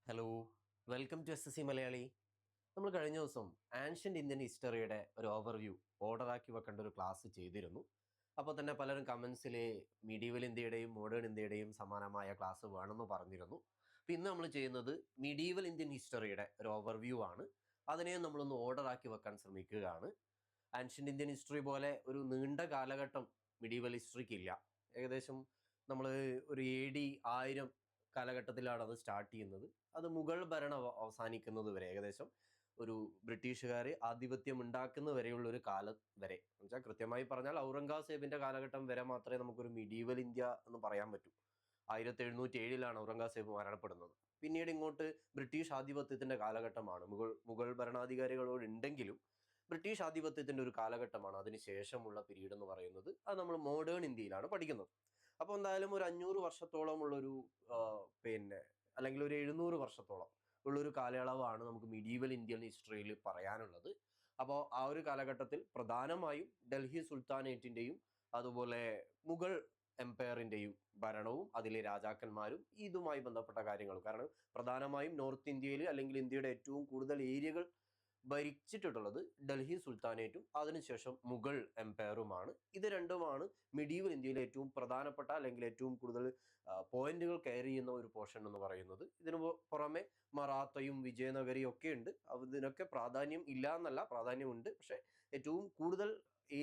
Hello, welcome to S S C Malayali. നമ്മൾ കഴിഞ്ഞ ദിവസം ആൻഷ്യൻ്റ് ഇന്ത്യൻ ഹിസ്റ്ററിയുടെ ഒരു ഓവർവ്യൂ ഓർഡറാക്കി വെക്കേണ്ട ഒരു ക്ലാസ് ചെയ്തിരുന്നു. അപ്പോൾ തന്നെ പലരും കമൻസിൽ മീഡീവൽ ഇന്ത്യയുടെയും മോഡേൺ ഇന്ത്യയുടെയും സമാനമായ ക്ലാസ് വേണമെന്ന് പറഞ്ഞിരുന്നു. അപ്പോൾ ഇന്ന് നമ്മൾ ചെയ്യുന്നത് മീഡീവൽ ഇന്ത്യൻ ഹിസ്റ്ററിയുടെ ഒരു ഓവർവ്യൂ ആണ്. അതിനെയും നമ്മളൊന്ന് ഓർഡറാക്കി വെക്കാൻ ശ്രമിക്കുകയാണ്. ആൻഷ്യൻ്റ് ഇന്ത്യൻ ഹിസ്റ്ററി പോലെ ഒരു നീണ്ട കാലഘട്ടം മിഡീവൽ ഹിസ്റ്ററിക്ക് ഇല്ല. ഏകദേശം നമ്മൾ ഒരു AD 1000 കാലഘട്ടത്തിലാണ് അത് സ്റ്റാർട്ട് ചെയ്യുന്നത്. അത് മുഗൾ ഭരണം അവസാനിക്കുന്നത് വരെ, ഏകദേശം ഒരു ബ്രിട്ടീഷുകാർ ആധിപത്യം ഉണ്ടാക്കുന്ന വരെയുള്ള ഒരു കാലം വരെ, എന്നുവെച്ചാൽ കൃത്യമായി പറഞ്ഞാൽ ഔറംഗസേബിന്റെ കാലഘട്ടം വരെ മാത്രമേ നമുക്കൊരു മിഡീവൽ ഇന്ത്യ എന്ന് പറയാൻ പറ്റൂ. 1707 ഔറംഗസേബ് മരണപ്പെടുന്നത്. പിന്നീട് ഇങ്ങോട്ട് ബ്രിട്ടീഷ് ആധിപത്യത്തിന്റെ കാലഘട്ടമാണ്. മുഗൾ ഭരണാധികാരികളോട് ഉണ്ടെങ്കിലും ബ്രിട്ടീഷ് ആധിപത്യത്തിന്റെ ഒരു കാലഘട്ടമാണ് അതിനുശേഷമുള്ള പീരീഡ് എന്ന് പറയുന്നത്. അത് നമ്മൾ മോഡേൺ ഇന്ത്യയിലാണ് പഠിക്കുന്നത്. അപ്പോൾ എന്തായാലും ഒരു 500 വർഷത്തോളം ഉള്ളൊരു അല്ലെങ്കിൽ ഒരു 700 വർഷത്തോളം ഉള്ളൊരു കാലയളവാണ് നമുക്ക് മിഡീവൽ ഇന്ത്യൻ ഹിസ്റ്ററിയിൽ പറയാനുള്ളത്. അപ്പോൾ ആ ഒരു കാലഘട്ടത്തിൽ പ്രധാനമായും ഡൽഹി സുൽത്താനേറ്റിൻ്റെയും അതുപോലെ മുഗൾ എംപയറിൻ്റെയും ഭരണവും അതിലെ രാജാക്കന്മാരും ഇതുമായി ബന്ധപ്പെട്ട കാര്യങ്ങളും. കാരണം പ്രധാനമായും നോർത്ത് ഇന്ത്യയിൽ അല്ലെങ്കിൽ ഇന്ത്യയുടെ ഏറ്റവും കൂടുതൽ ഏരിയകൾ ഭരിച്ചിട്ടുള്ളത് ഡൽഹി സുൽത്താനേറ്റും അതിനുശേഷം മുഗൾ എംപയറുമാണ്. ഇത് രണ്ടുമാണ് മിഡീവൽ ഇന്ത്യയിലെ ഏറ്റവും പ്രധാനപ്പെട്ട അല്ലെങ്കിൽ ഏറ്റവും കൂടുതൽ പോയിന്റുകൾ കെയർ ചെയ്യുന്ന ഒരു പോർഷൻ എന്ന് പറയുന്നത്. ഇതിനു പുറമെ മറാത്തയും വിജയനഗരിയും ഒക്കെ ഉണ്ട്. ഇതിനൊക്കെ പ്രാധാന്യം ഇല്ല എന്നല്ല, പ്രാധാന്യമുണ്ട്. പക്ഷെ ഏറ്റവും കൂടുതൽ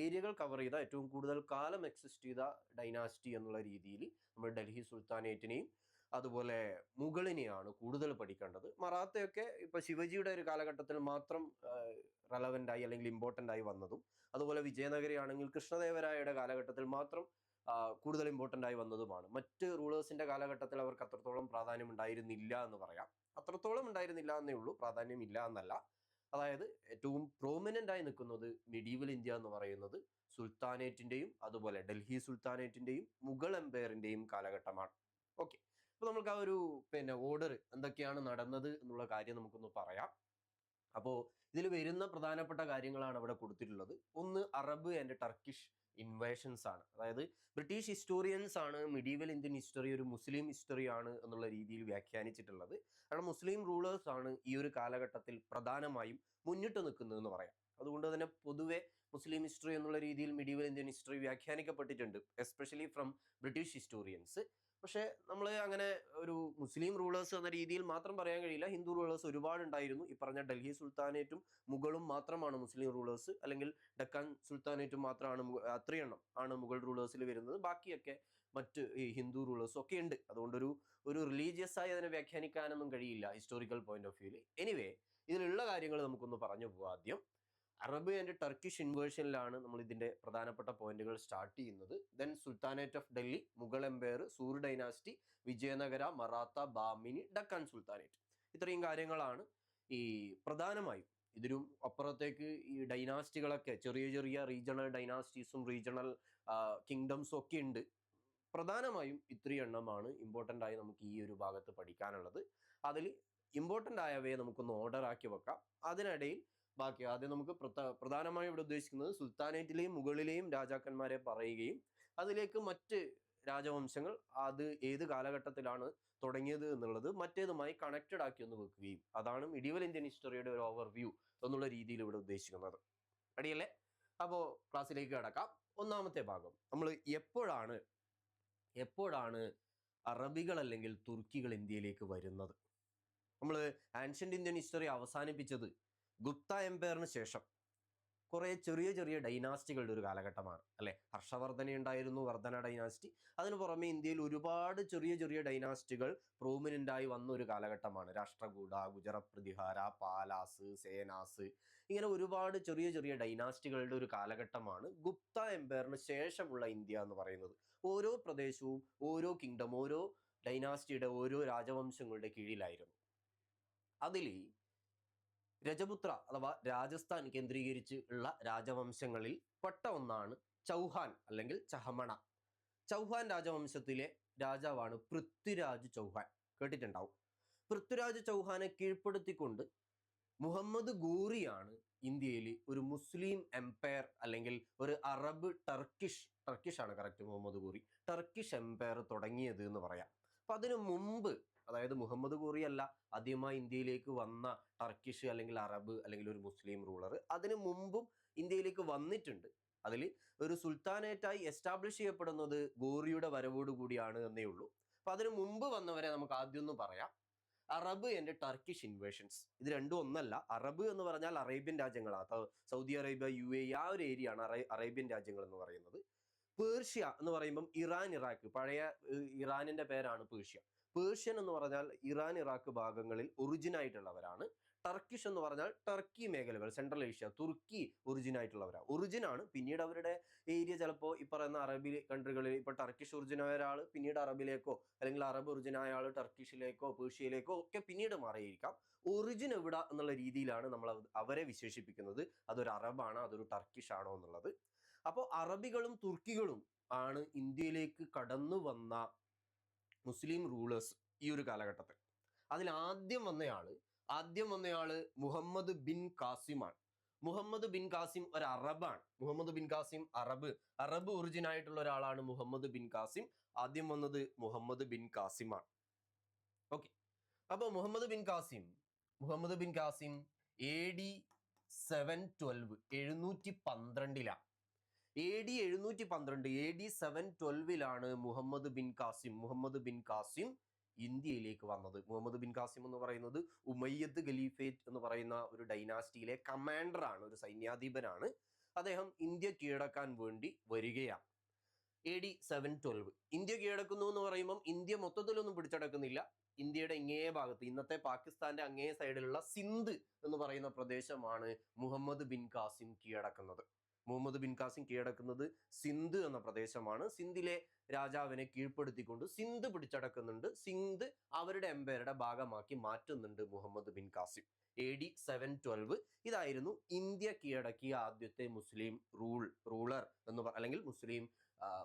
ഏരിയകൾ കവർ ചെയ്ത, ഏറ്റവും കൂടുതൽ കാലം എക്സിസ്റ്റ് ചെയ്ത ഡൈനാസ്റ്റി എന്നുള്ള രീതിയിൽ നമ്മൾ ഡൽഹി സുൽത്താനേറ്റിനെയും അതുപോലെ മുഗളിനെയാണ് കൂടുതൽ പഠിക്കേണ്ടത്. മറാത്തയൊക്കെ ഇപ്പൊ ശിവജിയുടെ ഒരു കാലഘട്ടത്തിൽ മാത്രം റെലവെന്റ് ആയി അല്ലെങ്കിൽ ഇമ്പോർട്ടൻ്റ് ആയി വന്നതും, അതുപോലെ വിജയനഗരി ആണെങ്കിൽ കൃഷ്ണദേവരായയുടെ കാലഘട്ടത്തിൽ മാത്രം കൂടുതൽ ഇമ്പോർട്ടൻ്റ് ആയി വന്നതുമാണ്. മറ്റ് റൂളേഴ്സിന്റെ കാലഘട്ടത്തിൽ അവർക്ക് അത്രത്തോളം പ്രാധാന്യം ഉണ്ടായിരുന്നില്ല എന്ന് പറയാം. അത്രത്തോളം ഉണ്ടായിരുന്നില്ല എന്നേ ഉള്ളൂ, പ്രാധാന്യം ഇല്ല എന്നല്ല. അതായത് ഏറ്റവും പ്രോമിനന്റ് ആയി നിൽക്കുന്നത് മിഡീവൽ ഇന്ത്യ എന്ന് പറയുന്നത് സുൽത്താനേറ്റിന്റെയും അതുപോലെ ഡൽഹി സുൽത്താനേറ്റിന്റെയും മുഗൾ എംപയറിന്റെയും കാലഘട്ടമാണ്. ഓക്കെ, അപ്പൊ നമുക്ക് ആ ഒരു ഓർഡർ എന്തൊക്കെയാണ് നടന്നത് എന്നുള്ള കാര്യം നമുക്കൊന്ന് പറയാം. അപ്പോൾ ഇതിൽ വരുന്ന പ്രധാനപ്പെട്ട കാര്യങ്ങളാണ് അവിടെ കൊടുത്തിട്ടുള്ളത്. ഒന്ന്, അറബ് ആൻഡ് ടർക്കിഷ് ഇൻവേഷൻസ് ആണ്. അതായത് ബ്രിട്ടീഷ് ഹിസ്റ്റോറിയൻസ് ആണ് മിഡീവൽ ഇന്ത്യൻ ഹിസ്റ്ററി ഒരു മുസ്ലിം ഹിസ്റ്ററി ആണ് എന്നുള്ള രീതിയിൽ വ്യാഖ്യാനിച്ചിട്ടുള്ളത്. കാരണം മുസ്ലിം റൂളേഴ്സ് ആണ് ഈ ഒരു കാലഘട്ടത്തിൽ പ്രധാനമായും മുന്നിട്ട് നിൽക്കുന്നതെന്ന് പറയാം. അതുകൊണ്ട് തന്നെ പൊതുവെ മുസ്ലിം ഹിസ്റ്ററി എന്നുള്ള രീതിയിൽ മിഡീവൽ ഇന്ത്യൻ ഹിസ്റ്ററി വ്യാഖ്യാനിക്കപ്പെട്ടിട്ടുണ്ട്, എസ്പെഷ്യലി ഫ്രം ബ്രിട്ടീഷ് ഹിസ്റ്റോറിയൻസ്. പക്ഷെ നമ്മൾ അങ്ങനെ ഒരു മുസ്ലിം റൂളേഴ്സ് എന്ന രീതിയിൽ മാത്രം പറയാൻ കഴിയില്ല. ഹിന്ദു റൂളേഴ്സ് ഒരുപാട് ഉണ്ടായിരുന്നു. ഈ പറഞ്ഞ ഡൽഹി സുൽത്താനേറ്റും മുഗളും മാത്രമാണ് മുസ്ലിം റൂളേഴ്സ്, അല്ലെങ്കിൽ ഡക്കാൻ സുൽത്താനേറ്റും മാത്രമാണ്, അത്രയെണ്ണം ആണ് മുഗൾ റൂളേഴ്സിൽ വരുന്നത്. ബാക്കിയൊക്കെ മറ്റ് ഈ ഹിന്ദു റൂളേഴ്സും ഒക്കെ ഉണ്ട്. അതുകൊണ്ട് ഒരു റിലീജിയസ് ആയി അതിനെ വ്യാഖ്യാനിക്കാനൊന്നും കഴിയില്ല ഹിസ്റ്റോറിക്കൽ പോയിന്റ് ഓഫ് വ്യൂവിൽ. എനിവേ, ഇതിലുള്ള കാര്യങ്ങൾ നമുക്കൊന്ന് പറഞ്ഞു പോകാം. ആദ്യം അറബ് ആൻഡ് ടർക്കിഷ് ഇൻവേർഷനിലാണ് നമ്മൾ ഇതിന്റെ പ്രധാനപ്പെട്ട പോയിന്റുകൾ സ്റ്റാർട്ട് ചെയ്യുന്നത്. Then sultanate of Delhi, Mughal empire, Sur dynasty, Vijayanagara, Maratha, Bahmani, Deccan sultanate. ഇത്രയും കാര്യങ്ങളാണ് ഈ പ്രധാനമായും. ഇതിനും അപ്പുറത്തേക്ക് ഈ ഡൈനാസ്റ്റികളൊക്കെ ചെറിയ ചെറിയ റീജിയണൽ ഡൈനാസ്റ്റീസും റീജിയണൽ കിങ്ഡംസും ഒക്കെ ഉണ്ട്. പ്രധാനമായും ഇത്രയും എണ്ണമാണ് ഇമ്പോർട്ടൻ്റ് ആയി നമുക്ക് ഈ ഒരു ഭാഗത്ത് പഠിക്കാനുള്ളത്. അതിൽ ഇമ്പോർട്ടൻ്റ് ആയവയെ നമുക്കൊന്ന് ഓർഡർ ആക്കി വെക്കാം. അതിനിടയിൽ ബാക്കി ആദ്യം നമുക്ക് പ്രധാനമായും ഇവിടെ ഉദ്ദേശിക്കുന്നത് സുൽത്താനേറ്റിലെയും മുകളിലെയും രാജാക്കന്മാരെ പറയുകയും അതിലേക്ക് മറ്റ് രാജവംശങ്ങൾ അത് ഏത് കാലഘട്ടത്തിലാണ് തുടങ്ങിയത് എന്നുള്ളത് മറ്റേതുമായി കണക്റ്റഡ് ആക്കി ഒന്ന് വെക്കുകയും, അതാണ് മിഡീവൽ ഇന്ത്യൻ ഹിസ്റ്ററിയുടെ ഒരു ഓവർവ്യൂ എന്നുള്ള രീതിയിൽ ഇവിടെ ഉദ്ദേശിക്കുന്നത്. റെഡിയല്ലേ? അപ്പോൾ ക്ലാസ്സിലേക്ക് കടക്കാം. ഒന്നാമത്തെ ഭാഗം, നമ്മൾ എപ്പോഴാണ് അറബികൾ അല്ലെങ്കിൽ തുർക്കികൾ ഇന്ത്യയിലേക്ക് വരുന്നത്? നമ്മൾ ആൻഷ്യന്റ് ഇന്ത്യൻ ഹിസ്റ്ററി അവസാനിപ്പിച്ചത് ഗുപ്ത എംപയറിന് ശേഷം കുറെ ചെറിയ ചെറിയ ഡൈനാസ്റ്റികളുടെ ഒരു കാലഘട്ടമാണ്, അല്ലെ? ഹർഷവർദ്ധന ഉണ്ടായിരുന്നു, വർദ്ധന ഡൈനാസ്റ്റി. അതിനു പുറമെ ഇന്ത്യയിൽ ഒരുപാട് ചെറിയ ചെറിയ ഡൈനാസ്റ്റികൾ പ്രോമിനന്റ് ആയി വന്ന ഒരു കാലഘട്ടമാണ്. രാഷ്ട്രകൂട, ഗുജറത് പ്രതിഹാര, പാലാസ്, സേനാസ്, ഇങ്ങനെ ഒരുപാട് ചെറിയ ചെറിയ ഡൈനാസ്റ്റികളുടെ ഒരു കാലഘട്ടമാണ് ഗുപ്ത എംപയറിന് ശേഷമുള്ള ഇന്ത്യ എന്ന് പറയുന്നത്. ഓരോ പ്രദേശവും ഓരോ കിങ്ഡം, ഓരോ ഡൈനാസ്റ്റിയുടെ ഓരോ രാജവംശങ്ങളുടെ കീഴിലായിരുന്നു. അതിൽ രജപുത്ര അഥവാ രാജസ്ഥാൻ കേന്ദ്രീകരിച്ച് ഉള്ള രാജവംശങ്ങളിൽ പെട്ട ഒന്നാണ് ചൗഹാൻ അല്ലെങ്കിൽ ചഹമണ. ചൗഹാൻ രാജവംശത്തിലെ രാജാവാണ് പൃഥ്വിരാജ് ചൗഹാൻ. കേട്ടിട്ടുണ്ടാവും. പൃഥ്വിരാജ് ചൗഹാനെ കീഴ്പ്പെടുത്തിക്കൊണ്ട് മുഹമ്മദ് ഗോറിയാണ് ഇന്ത്യയിൽ ഒരു മുസ്ലിം എംപയർ അല്ലെങ്കിൽ ഒരു അറബ് ടർക്കിഷ് ആണ് correct, Muhammad Ghori Turkish empire തുടങ്ങിയത് എന്ന് പറയാം. അപ്പൊ അതിനു മുമ്പ് അതായത് മുഹമ്മദ് ഗോറി അല്ല ആദ്യമായി ഇന്ത്യയിലേക്ക് വന്ന ടർക്കിഷ് അല്ലെങ്കിൽ അറബ് അല്ലെങ്കിൽ ഒരു മുസ്ലിം റൂളർ. അതിനു മുമ്പും ഇന്ത്യയിലേക്ക് വന്നിട്ടുണ്ട്. അതിൽ ഒരു സുൽത്താനേറ്റായി എസ്റ്റാബ്ലിഷ് ചെയ്യപ്പെടുന്നത് ഗോറിയുടെ വരവോട് കൂടിയാണ് എന്നേ ഉള്ളൂ. അപ്പൊ അതിനു മുമ്പ് വന്നവരെ നമുക്ക് ആദ്യം ഒന്ന് പറയാം. അറബ് ആൻഡ് ടർക്കിഷ് ഇൻവേഷൻസ്, ഇത് രണ്ടും ഒന്നല്ല. അറബ് എന്ന് പറഞ്ഞാൽ അറേബ്യൻ രാജ്യങ്ങളാണ്, സൗദി അറേബ്യ, UAE, ആ ഒരു ഏരിയ ആണ് അറേബ്യൻ രാജ്യങ്ങൾ എന്ന് പറയുന്നത്. പേർഷ്യ എന്ന് പറയുമ്പം ഇറാൻ, ഇറാഖ്, പഴയ ഇറാനിന്റെ പേരാണ് പേർഷ്യ. പേർഷ്യൻ എന്ന് പറഞ്ഞാൽ ഇറാൻ, ഇറാഖ് ഭാഗങ്ങളിൽ ഒറിജിൻ ആയിട്ടുള്ളവരാണ്. ടർക്കിഷ് എന്ന് പറഞ്ഞാൽ ടർക്കി മേഖലകൾ, സെൻട്രൽ ഏഷ്യ, തുർക്കി ഒറിജിൻ ആയിട്ടുള്ളവരാണ്. ഒറിജിൻ ആണ്. പിന്നീട് അവരുടെ ഏരിയ ചിലപ്പോൾ ഈ പറയുന്ന അറബി കൺട്രികളിൽ, ഇപ്പൊ ടർക്കിഷ് ഒറിജിനായ ഒരാൾ പിന്നീട് അറബിലേക്കോ അല്ലെങ്കിൽ അറബ് ഒറിജിനായ ആൾ ടർക്കിഷിലേക്കോ പേർഷ്യയിലേക്കോ ഒക്കെ പിന്നീട് മാറിയിരിക്കാം. ഒറിജിൻ എവിടെ എന്നുള്ള രീതിയിലാണ് നമ്മൾ അവരെ വിശേഷിപ്പിക്കുന്നത്. അതൊരു അറബാണോ അതൊരു ടർക്കിഷ് ആണോ എന്നുള്ളത്. അപ്പോൾ അറബികളും തുർക്കികളും ആണ് ഇന്ത്യയിലേക്ക് കടന്നു വന്ന മുസ്ലിം റൂളേഴ്സ് ഈ ഒരു കാലഘട്ടത്തിൽ. അതിൽ ആദ്യം വന്നയാള് മുഹമ്മദ് ബിൻ കാസിമാണ്. മുഹമ്മദ് ബിൻ കാസിം ഒരു അറബാണ്. മുഹമ്മദ് ബിൻ കാസിം അറബ് ഒറിജിൻ ആയിട്ടുള്ള ഒരാളാണ് മുഹമ്മദ് ബിൻ കാസിം. ആദ്യം വന്നത് മുഹമ്മദ് ബിൻ കാസിമാണ്. ഓക്കെ. അപ്പൊ മുഹമ്മദ് ബിൻ കാസിം AD 712 712 AD 712 മുഹമ്മദ് ബിൻ കാസിം ഇന്ത്യയിലേക്ക് വന്നത്. മുഹമ്മദ് ബിൻ കാസിം എന്ന് പറയുന്നത് ഉമയ്യദ് ഖലീഫേറ്റ് എന്ന് പറയുന്ന ഒരു ഡൈനാസ്റ്റിയിലെ കമാൻഡർ ആണ്, ഒരു സൈന്യാധിപനാണ്. അദ്ദേഹം ഇന്ത്യ കീഴടക്കാൻ വേണ്ടി വരികയാണ്. AD 712 ഇന്ത്യ കീഴടക്കുന്നു എന്ന് പറയുമ്പം ഇന്ത്യ മൊത്തത്തിലൊന്നും പിടിച്ചടക്കുന്നില്ല. ഇന്ത്യയുടെ ഇങ്ങേ ഭാഗത്ത്, ഇന്നത്തെ പാകിസ്ഥാന്റെ അങ്ങേ സൈഡിലുള്ള സിന്ധ് എന്ന് പറയുന്ന പ്രദേശമാണ് മുഹമ്മദ് ബിൻ കാസിം കീഴടക്കുന്നത്. മുഹമ്മദ് ബിൻ കാസിം കീഴടക്കുന്നത് സിന്ധ് എന്ന പ്രദേശമാണ്. സിന്ധിലെ രാജാവിനെ കീഴ്പ്പെടുത്തിക്കൊണ്ട് സിന്ധ് പിടിച്ചടക്കുന്നുണ്ട്. സിന്ധ് അവരുടെ എംപയറുടെ ഭാഗമാക്കി മാറ്റുന്നുണ്ട് മുഹമ്മദ് ബിൻ കാസിം. AD 712 ഇതായിരുന്നു ഇന്ത്യ കീഴടക്കിയ ആദ്യത്തെ മുസ്ലിം റൂളർ അല്ലെങ്കിൽ മുസ്ലിം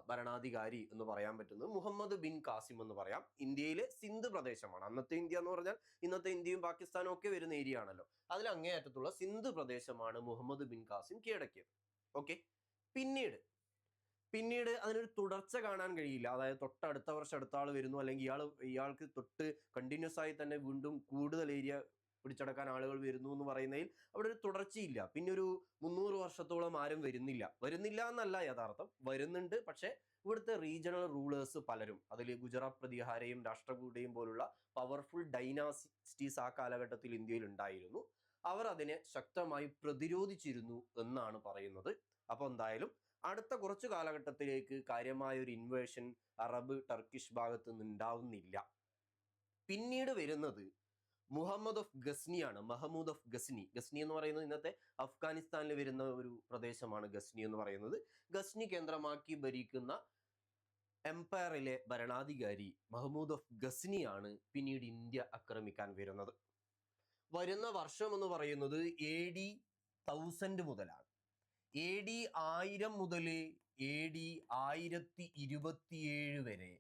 ഭരണാധികാരി എന്ന് പറയാൻ പറ്റുന്നത് മുഹമ്മദ് ബിൻ കാസിം എന്ന് പറയാം. ഇന്ത്യയിലെ സിന്ധ് പ്രദേശമാണ്. അന്നത്തെ ഇന്ത്യ എന്ന് പറഞ്ഞാൽ ഇന്നത്തെ ഇന്ത്യയും പാകിസ്ഥാനും ഒക്കെ വരുന്ന ഏരിയ ആണല്ലോ. അതിൽ അങ്ങേയറ്റത്തുള്ള സിന്ധ് പ്രദേശമാണ് മുഹമ്മദ് ബിൻ കാസിം കീഴടക്കിയത്. ഓക്കെ. പിന്നീട് അതിനൊരു തുടർച്ച കാണാൻ കഴിയില്ല. അതായത് തൊട്ടടുത്ത വർഷം അടുത്ത ആൾ വരുന്നു, അല്ലെങ്കിൽ ഇയാൾക്ക് തൊട്ട് കണ്ടിന്യൂസ് ആയി തന്നെ വീണ്ടും കൂടുതൽ ഏരിയ പിടിച്ചടക്കാൻ ആളുകൾ വരുന്നു എന്ന് പറയുന്നതിൽ അവിടെ ഒരു തുടർച്ചയില്ല. പിന്നെ ഒരു 300 വർഷത്തോളം ആരും വരുന്നില്ല എന്നല്ല യഥാർത്ഥം, വരുന്നുണ്ട്. പക്ഷെ ഇവിടുത്തെ റീജിയണൽ റൂളേഴ്സ് പലരും, അതിൽ ഗുജറാത്ത് പ്രതിഹാരയും രാഷ്ട്രകൂടയും പോലുള്ള പവർഫുൾ ഡൈനാസിറ്റീസ് ആ കാലഘട്ടത്തിൽ ഇന്ത്യയിൽ ഉണ്ടായിരുന്നു. അവർ അതിനെ ശക്തമായി പ്രതിരോധിച്ചിരുന്നു എന്നാണ് പറയുന്നത്. അപ്പൊ എന്തായാലും അടുത്ത കുറച്ചു കാലഘട്ടത്തിലേക്ക് കാര്യമായ ഒരു ഇൻവേഷൻ അറബ് ടർക്കിഷ് ഭാഗത്ത് നിന്ന് ഉണ്ടാവുന്നില്ല. പിന്നീട് വരുന്നത് മഹമൂദ് ഓഫ് ഗസ്നി എന്ന് പറയുന്നത് ഇന്നത്തെ അഫ്ഗാനിസ്ഥാനിൽ വരുന്ന ഒരു പ്രദേശമാണ്. ഗസ്നി എന്ന് പറയുന്നത് ഗസ്നി കേന്ദ്രമാക്കി ഭരിക്കുന്ന എംപയറിലെ ഭരണാധികാരി മഹമൂദ് ഓഫ് ഗസ്നിയാണ് പിന്നീട് ഇന്ത്യ ആക്രമിക്കാൻ വരുന്നത്. വരുന്ന വർഷം എന്ന് പറയുന്നത് AD 1000 മുതലാണ്. AD 1000 മുതൽ AD 1027 വരെ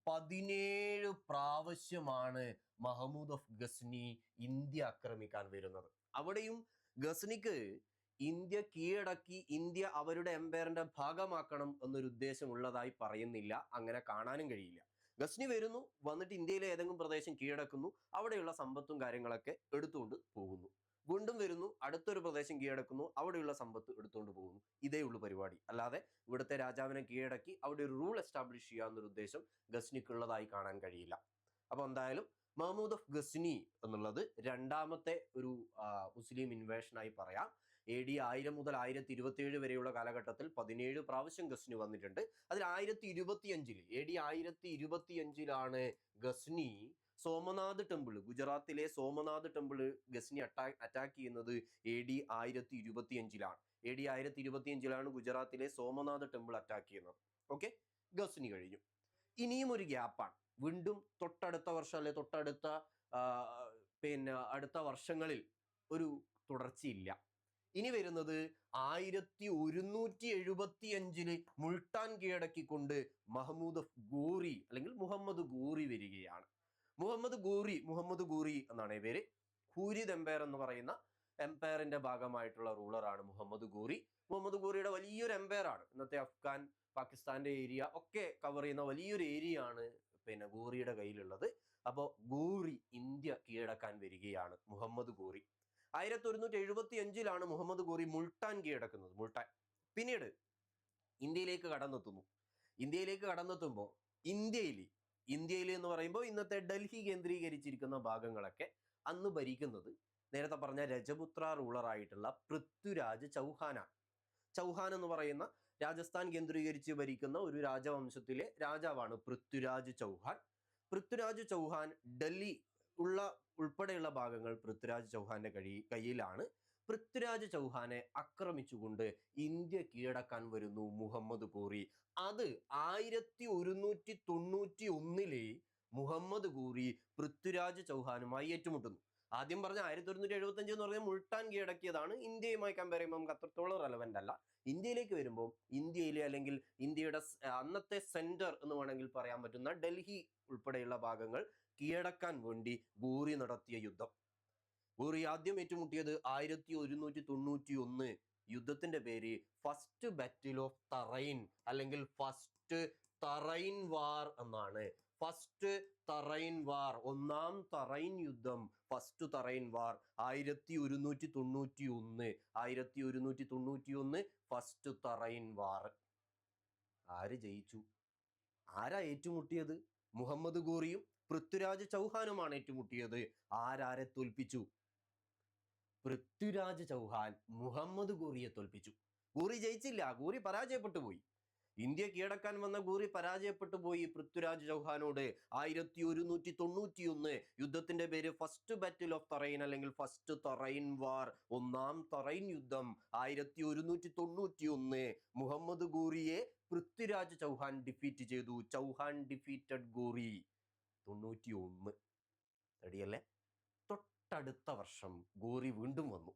17 പ്രാവശ്യമാണ് മഹമൂദ് ഓഫ് ഗസ്നി ഇന്ത്യ ആക്രമിക്കാൻ വരുന്നത്. അവിടെയും ഗസ്നിക്ക് ഇന്ത്യ കീഴടക്കി ഇന്ത്യ അവരുടെ എംപയറിന്റെ ഭാഗമാക്കണം എന്നൊരു ഉദ്ദേശം ഉള്ളതായി പറയുന്നില്ല. അങ്ങനെ കാണാനും കഴിയില്ല. ഗസ്നി വരുന്നു, വന്നിട്ട് ഇന്ത്യയിലെ ഏതെങ്കിലും പ്രദേശം കീഴടക്കുന്നു, അവിടെയുള്ള സമ്പത്തും കാര്യങ്ങളൊക്കെ എടുത്തുകൊണ്ട് പോകുന്നു. വീണ്ടും വരുന്നു, അടുത്തൊരു പ്രദേശം കീഴടക്കുന്നു, അവിടെയുള്ള സമ്പത്ത് എടുത്തുകൊണ്ട് പോകുന്നു. ഇതേ ഉള്ളൂ പരിപാടി. അല്ലാതെ ഇവിടുത്തെ രാജാവിനെ കീഴടക്കി അവിടെ ഒരു റൂൾ എസ്റ്റാബ്ലിഷ് ചെയ്യാവുന്നൊരു ഉദ്ദേശം ഗസ്നിക്കുള്ളതായി കാണാൻ കഴിയില്ല. അപ്പൊ എന്തായാലും മഹമൂദ് ഓഫ് ഗസ്നി എന്നുള്ളത് രണ്ടാമത്തെ ഒരു മുസ്ലിം ഇൻവേഷനായി പറയാം. AD 1000 മുതൽ 1027 വരെയുള്ള കാലഘട്ടത്തിൽ 17 പ്രാവശ്യം ഗസ്നി വന്നിട്ടുണ്ട്. അതിൽ 1025 AD 1025 ഗസ്നി സോമനാഥ് ടെമ്പിൾ, ഗുജറാത്തിലെ സോമനാഥ് ടെമ്പിൾ ഗസ്നി അറ്റാക്ക് ചെയ്യുന്നത് AD 1025. AD 1025 ഗുജറാത്തിലെ സോമനാഥ് ടെമ്പിൾ അറ്റാക്ക് ചെയ്യുന്നത്. ഓക്കെ, ഗസ്നി കഴിഞ്ഞു. ഇനിയും ഒരു ഗ്യാപ്പാണ്. വീണ്ടും തൊട്ടടുത്ത വർഷം അല്ലെ അടുത്ത വർഷങ്ങളിൽ ഒരു തുടർച്ചയില്ല. ഇനി വരുന്നത് 1175 മുൾട്ടാൻ കീഴടക്കിക്കൊണ്ട് മുഹമ്മദ് ഗോറി വരികയാണ്. മുഹമ്മദ് ഗോറി എന്നാണ് പേര്. ഖൂരിദ് എംപയർ എന്ന് പറയുന്ന എംപയറിന്റെ ഭാഗമായിട്ടുള്ള റൂളറാണ് മുഹമ്മദ് ഗോറിയുടെ വലിയൊരു എംപയർ ആണ്. ഇന്നത്തെ അഫ്ഗാൻ, പാകിസ്ഥാന്റെ ഏരിയ ഒക്കെ കവർ ചെയ്യുന്ന വലിയൊരു ഏരിയ ആണ് ഗോറിയുടെ കയ്യിലുള്ളത്. അപ്പോൾ ഗോറി ഇന്ത്യ കീഴടക്കാൻ വരികയാണ്, മുഹമ്മദ് ഗോറി. 1175 മുഹമ്മദ് ഗോറി മുൾട്ടാൻ കീഴടക്കുന്നത്. മുൾട്ടാൻ പിന്നീട് ഇന്ത്യയിലേക്ക് കടന്നെത്തുമ്പോൾ ഇന്ത്യയിൽ എന്ന് പറയുമ്പോൾ ഇന്നത്തെ ഡൽഹി കേന്ദ്രീകരിച്ചിരിക്കുന്ന ഭാഗങ്ങളൊക്കെ അന്ന് ഭരിക്കുന്നത് നേരത്തെ പറഞ്ഞ രജപുത്ര റൂളറായിട്ടുള്ള പൃഥ്വിരാജ് ചൗഹാനാണ്. ചൗഹാൻ എന്ന് പറയുന്ന രാജസ്ഥാൻ കേന്ദ്രീകരിച്ച് ഭരിക്കുന്ന ഒരു രാജവംശത്തിലെ രാജാവാണ് പൃഥ്വിരാജ് ചൗഹാൻ. പൃഥ്വിരാജ് ചൗഹാൻ ഡൽഹി ഉൾപ്പെടെയുള്ള ഭാഗങ്ങൾ പൃഥ്വിരാജ് ചൗഹാന്റെ കയ്യിലാണ്. പൃഥ്വിരാജ് ചൗഹാനെ ആക്രമിച്ചുകൊണ്ട് ഇന്ത്യ കീഴടക്കാൻ വരുന്നു മുഹമ്മദ് ഗോറി. അത് 1191 മുഹമ്മദ് ഗോറി പൃഥ്വിരാജ് ചൗഹാനുമായി ഏറ്റുമുട്ടുന്നു. ആദ്യം പറഞ്ഞ 1175 എന്ന് പറഞ്ഞാൽ മുൾട്ടാൻ കീഴടക്കിയതാണ്. ഇന്ത്യയുമായി കമ്പയർ ചെയ്യുമ്പോൾ നമുക്ക് അത്രത്തോളം റെലവെന്റ് അല്ല. ഇന്ത്യയിലേക്ക് വരുമ്പോൾ ഇന്ത്യയിലെ അല്ലെങ്കിൽ ഇന്ത്യയുടെ അന്നത്തെ സെന്റർ എന്ന് വേണമെങ്കിൽ പറയാൻ പറ്റുന്ന ഡൽഹി ഉൾപ്പെടെയുള്ള ഭാഗങ്ങൾ കീഴടക്കാൻ വേണ്ടി ഗോറി നടത്തിയ യുദ്ധം. ഗോറി ആദ്യം ഏറ്റുമുട്ടിയത് 1191. യുദ്ധത്തിന്റെ പേര് ഫസ്റ്റ് ബാറ്റിൽ ഓഫ് തറൈൻ അല്ലെങ്കിൽ ഫസ്റ്റ് തറൈൻ വാർ എന്നാണ്. ഫസ്റ്റ് തറൈൻ വാർ, ഒന്നാം തറൈൻ യുദ്ധം, ഫസ്റ്റ് തറൈൻ വാർ 1191 ഫസ്റ്റ് തറൈൻ വാർ. ആര് ജയിച്ചു? ആരാ ഏറ്റുമുട്ടിയത്? മുഹമ്മദ് ഗോറിയും പൃഥ്വിരാജ് ചൗഹാനുമാണ് ഏറ്റുമുട്ടിയത്. ആരാരെ തോൽപ്പിച്ചു? പൃഥ്വിരാജ് ചൗഹാൻ മുഹമ്മദ് ഗോറിയെ തോൽപ്പിച്ചു. ഗോറി ജയിച്ചില്ല, ഗോറി പരാജയപ്പെട്ടു പോയി. ഇന്ത്യ കീഴടക്കാൻ വന്ന ഗോറി പരാജയപ്പെട്ടു പോയി പൃഥ്വിരാജ് ചൗഹാനോട്. 1191 യുദ്ധത്തിന്റെ പേര് ഫസ്റ്റ് ബാറ്റിൽ ഓഫ് തറൈൻ അല്ലെങ്കിൽ ഫസ്റ്റ് തറൈൻ വാർ, ഒന്നാം തറൈൻ യുദ്ധം. 1191 മുഹമ്മദ് ഗോറിയെ പൃഥ്വിരാജ് ചൗഹാൻ ഡിഫീറ്റ് ചെയ്തു. ചൗഹാൻ ഡിഫീറ്റഡ് ഗോറി. 91 റെഡിയല്ലേ? തൊട്ടടുത്ത വർഷം ഗോറി വീണ്ടും വന്നു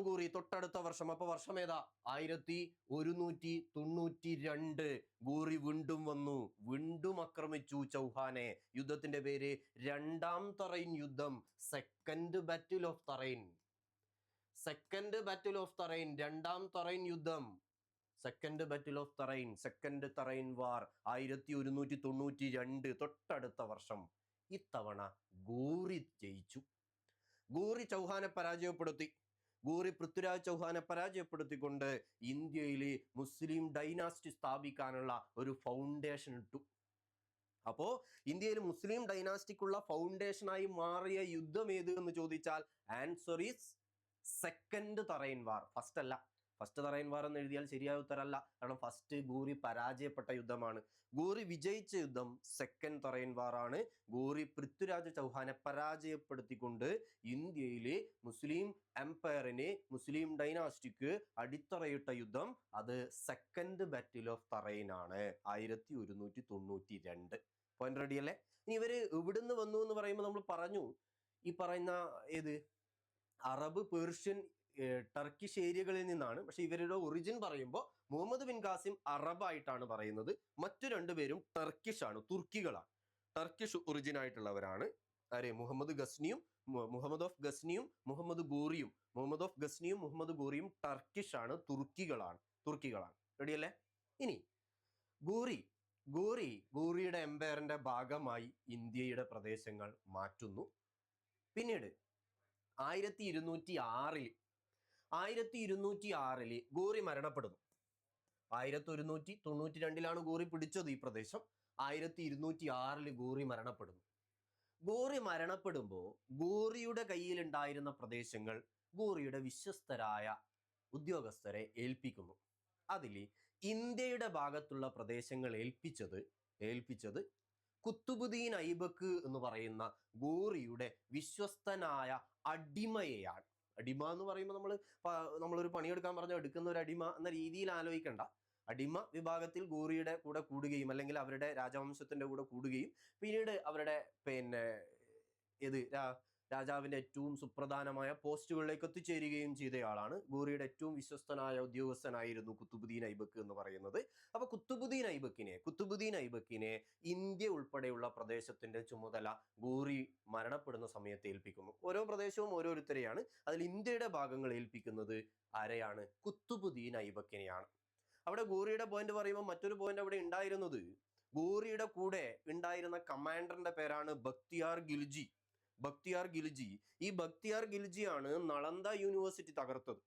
ഗോറി തൊട്ടടുത്ത വർഷം. അപ്പൊ വർഷം ഏതാ? 1192. ഗോറി വീണ്ടും വന്നു, വീണ്ടും ആക്രമിച്ചു ചൗഹാനെ. യുദ്ധത്തിന്റെ പേര് രണ്ടാം തറൈൻ യുദ്ധം, സെക്കൻഡ് ബാറ്റിൽ ഓഫ് തറൈൻ. രണ്ടാം തറൈൻ യുദ്ധം, second battle of Tarain, second Tarain war 1192, തൊട്ടടുത്ത വർഷം. ഇത്തവണ ഗോറി ജയിച്ചു. ഗോറി ചൗഹാനെ പരാജയപ്പെടുത്തി. ഗോറി പൃഥ്വിരാജ് ചൗഹാനെ പരാജയപ്പെടുത്തിക്കൊണ്ട് ഇന്ത്യയിൽ മുസ്ലിം ഡൈനാസ്റ്റി സ്ഥാപിക്കാനുള്ള ഒരു ഫൗണ്ടേഷൻ ഇട്ടു. അപ്പോ ഇന്ത്യയിൽ മുസ്ലിം ഡൈനാസ്റ്റിക്കുള്ള ഫൗണ്ടേഷനായി മാറിയ യുദ്ധം ഏത് എന്ന് ചോദിച്ചാൽ answer is second Tarain war. First അല്ല. ഫസ്റ്റ് തറൈൻ വാർ എന്ന് എഴുതിയാൽ ശരിയായ ഉത്തരമല്ല. കാരണം ഫസ്റ്റ് ഗോറി പരാജയപ്പെട്ട യുദ്ധമാണ്. ഗോറി വിജയിച്ച യുദ്ധം സെക്കൻഡ് തറൈൻ വാർ ആണ്. ഗോറി പൃഥ്വിരാജ് ചൗഹാനെ പരാജയപ്പെടുത്തിക്കൊണ്ട് ഇന്ത്യയിലെ മുസ്ലിം എംപയറിനെ, മുസ്ലിം ഡൈനാസ്റ്റിക്ക് അടിത്തറയിട്ട യുദ്ധം അത് സെക്കൻഡ് ബാറ്റിൽ ഓഫ് തറൈൻ ആണ്, 1192. പോയിന്റ് റെഡി അല്ലേ? ഇനി ഇവര് എവിടുന്ന് വന്നു എന്ന് പറയുമ്പോൾ നമ്മൾ പറഞ്ഞു, ഈ പറയുന്ന ഏത് അറബ്, പേർഷ്യൻ, ടർക്കിഷ് ഏരിയകളിൽ നിന്നാണ്. പക്ഷെ ഇവരുടെ ഒറിജിൻ പറയുമ്പോൾ മുഹമ്മദ് ബിൻ ഖാസിം അറബായിട്ടാണ് പറയുന്നത്. മറ്റു രണ്ടുപേരും ടർക്കിഷ് ആണ്, തുർക്കികളാണ്. ടർക്കിഷ് ഒറിജിൻ ആയിട്ടുള്ളവരാണ്. ആരെ? മുഹമ്മദ് ഓഫ് ഗസ്നിയും മുഹമ്മദ് ഗോറിയും. മുഹമ്മദ് ഓഫ് ഗസ്നിയും മുഹമ്മദ് ഗോറിയും ടർക്കിഷ് ആണ്, തുർക്കികളാണ്. റെഡിയല്ലേ? ഇനി ഗോറിയുടെ എംപയറിന്റെ ഭാഗമായി ഇന്ത്യയുടെ പ്രദേശങ്ങൾ മാറ്റുന്നു. പിന്നീട് 1206 ഗോറി മരണപ്പെടുന്നു. 1192 ഗോറി പിടിച്ചത് ഈ പ്രദേശം. 1206 ഗോറി മരണപ്പെടുന്നു. ഗോറി മരണപ്പെടുമ്പോൾ ഗോറിയുടെ കയ്യിലുണ്ടായിരുന്ന പ്രദേശങ്ങൾ ഗോറിയുടെ വിശ്വസ്തരായ ഉദ്യോഗസ്ഥരെ ഏൽപ്പിക്കുന്നു. അതിൽ ഇന്ത്യയുടെ ഭാഗത്തുള്ള പ്രദേശങ്ങൾ ഏൽപ്പിച്ചത് കുത്തുബുദ്ദീൻ ഐബക്ക് എന്ന് പറയുന്ന ഗോറിയുടെ വിശ്വസ്തനായ അടിമയെയാണ്. അടിമ എന്ന് പറയുമ്പോൾ നമ്മളൊരു പണിയെടുക്കാൻ പറഞ്ഞാൽ എടുക്കുന്ന ഒരു അടിമ എന്ന രീതിയിൽ ആലോചിക്കണ്ട. അടിമ വിഭാഗത്തിൽ ഗോറിയുടെ കൂടെ കൂടുകയും അല്ലെങ്കിൽ അവരുടെ രാജവംശത്തിന്റെ കൂടെ കൂടുകയും പിന്നീട് അവരുടെ രാജാവിന്റെ ഏറ്റവും സുപ്രധാനമായ പോസ്റ്റുകളിലേക്ക് എത്തിച്ചേരുകയും ചെയ്തയാളാണ്. ഗോറിയുടെ ഏറ്റവും വിശ്വസ്തനായ ഉദ്യോഗസ്ഥനായിരുന്നു കുത്തുബുദ്ദീൻ ഐബക്ക് എന്ന് പറയുന്നത്. അപ്പൊ കുത്തുബുദ്ദീൻ ഐബക്കിനെ ഇന്ത്യ ഉൾപ്പെടെയുള്ള പ്രദേശത്തിന്റെ ചുമതല ഗോറി മരണപ്പെടുന്ന സമയത്ത് ഏൽപ്പിക്കുന്നു. ഓരോ പ്രദേശവും ഓരോരുത്തരെയാണ്. അതിൽ ഇന്ത്യയുടെ ഭാഗങ്ങൾ ഏൽപ്പിക്കുന്നത് ആരെയാണ്? കുത്തുബുദ്ദീൻ ഐബക്കിനെയാണ്. അവിടെ ഗോറിയുടെ പോയിന്റ് പറയുമ്പോൾ മറ്റൊരു പോയിന്റ് അവിടെ ഉണ്ടായിരുന്നത്, ഗോറിയുടെ കൂടെ ഉണ്ടായിരുന്ന കമാൻഡറിന്റെ പേരാണ് ബക്തിയാർ ഖിൽജി. ബക്തിയാർ ഖിൽജി. ഈ ബക്തിയാർ ഖിൽജിയാണ് നളന്ദ യൂണിവേഴ്സിറ്റി തകർത്തത്.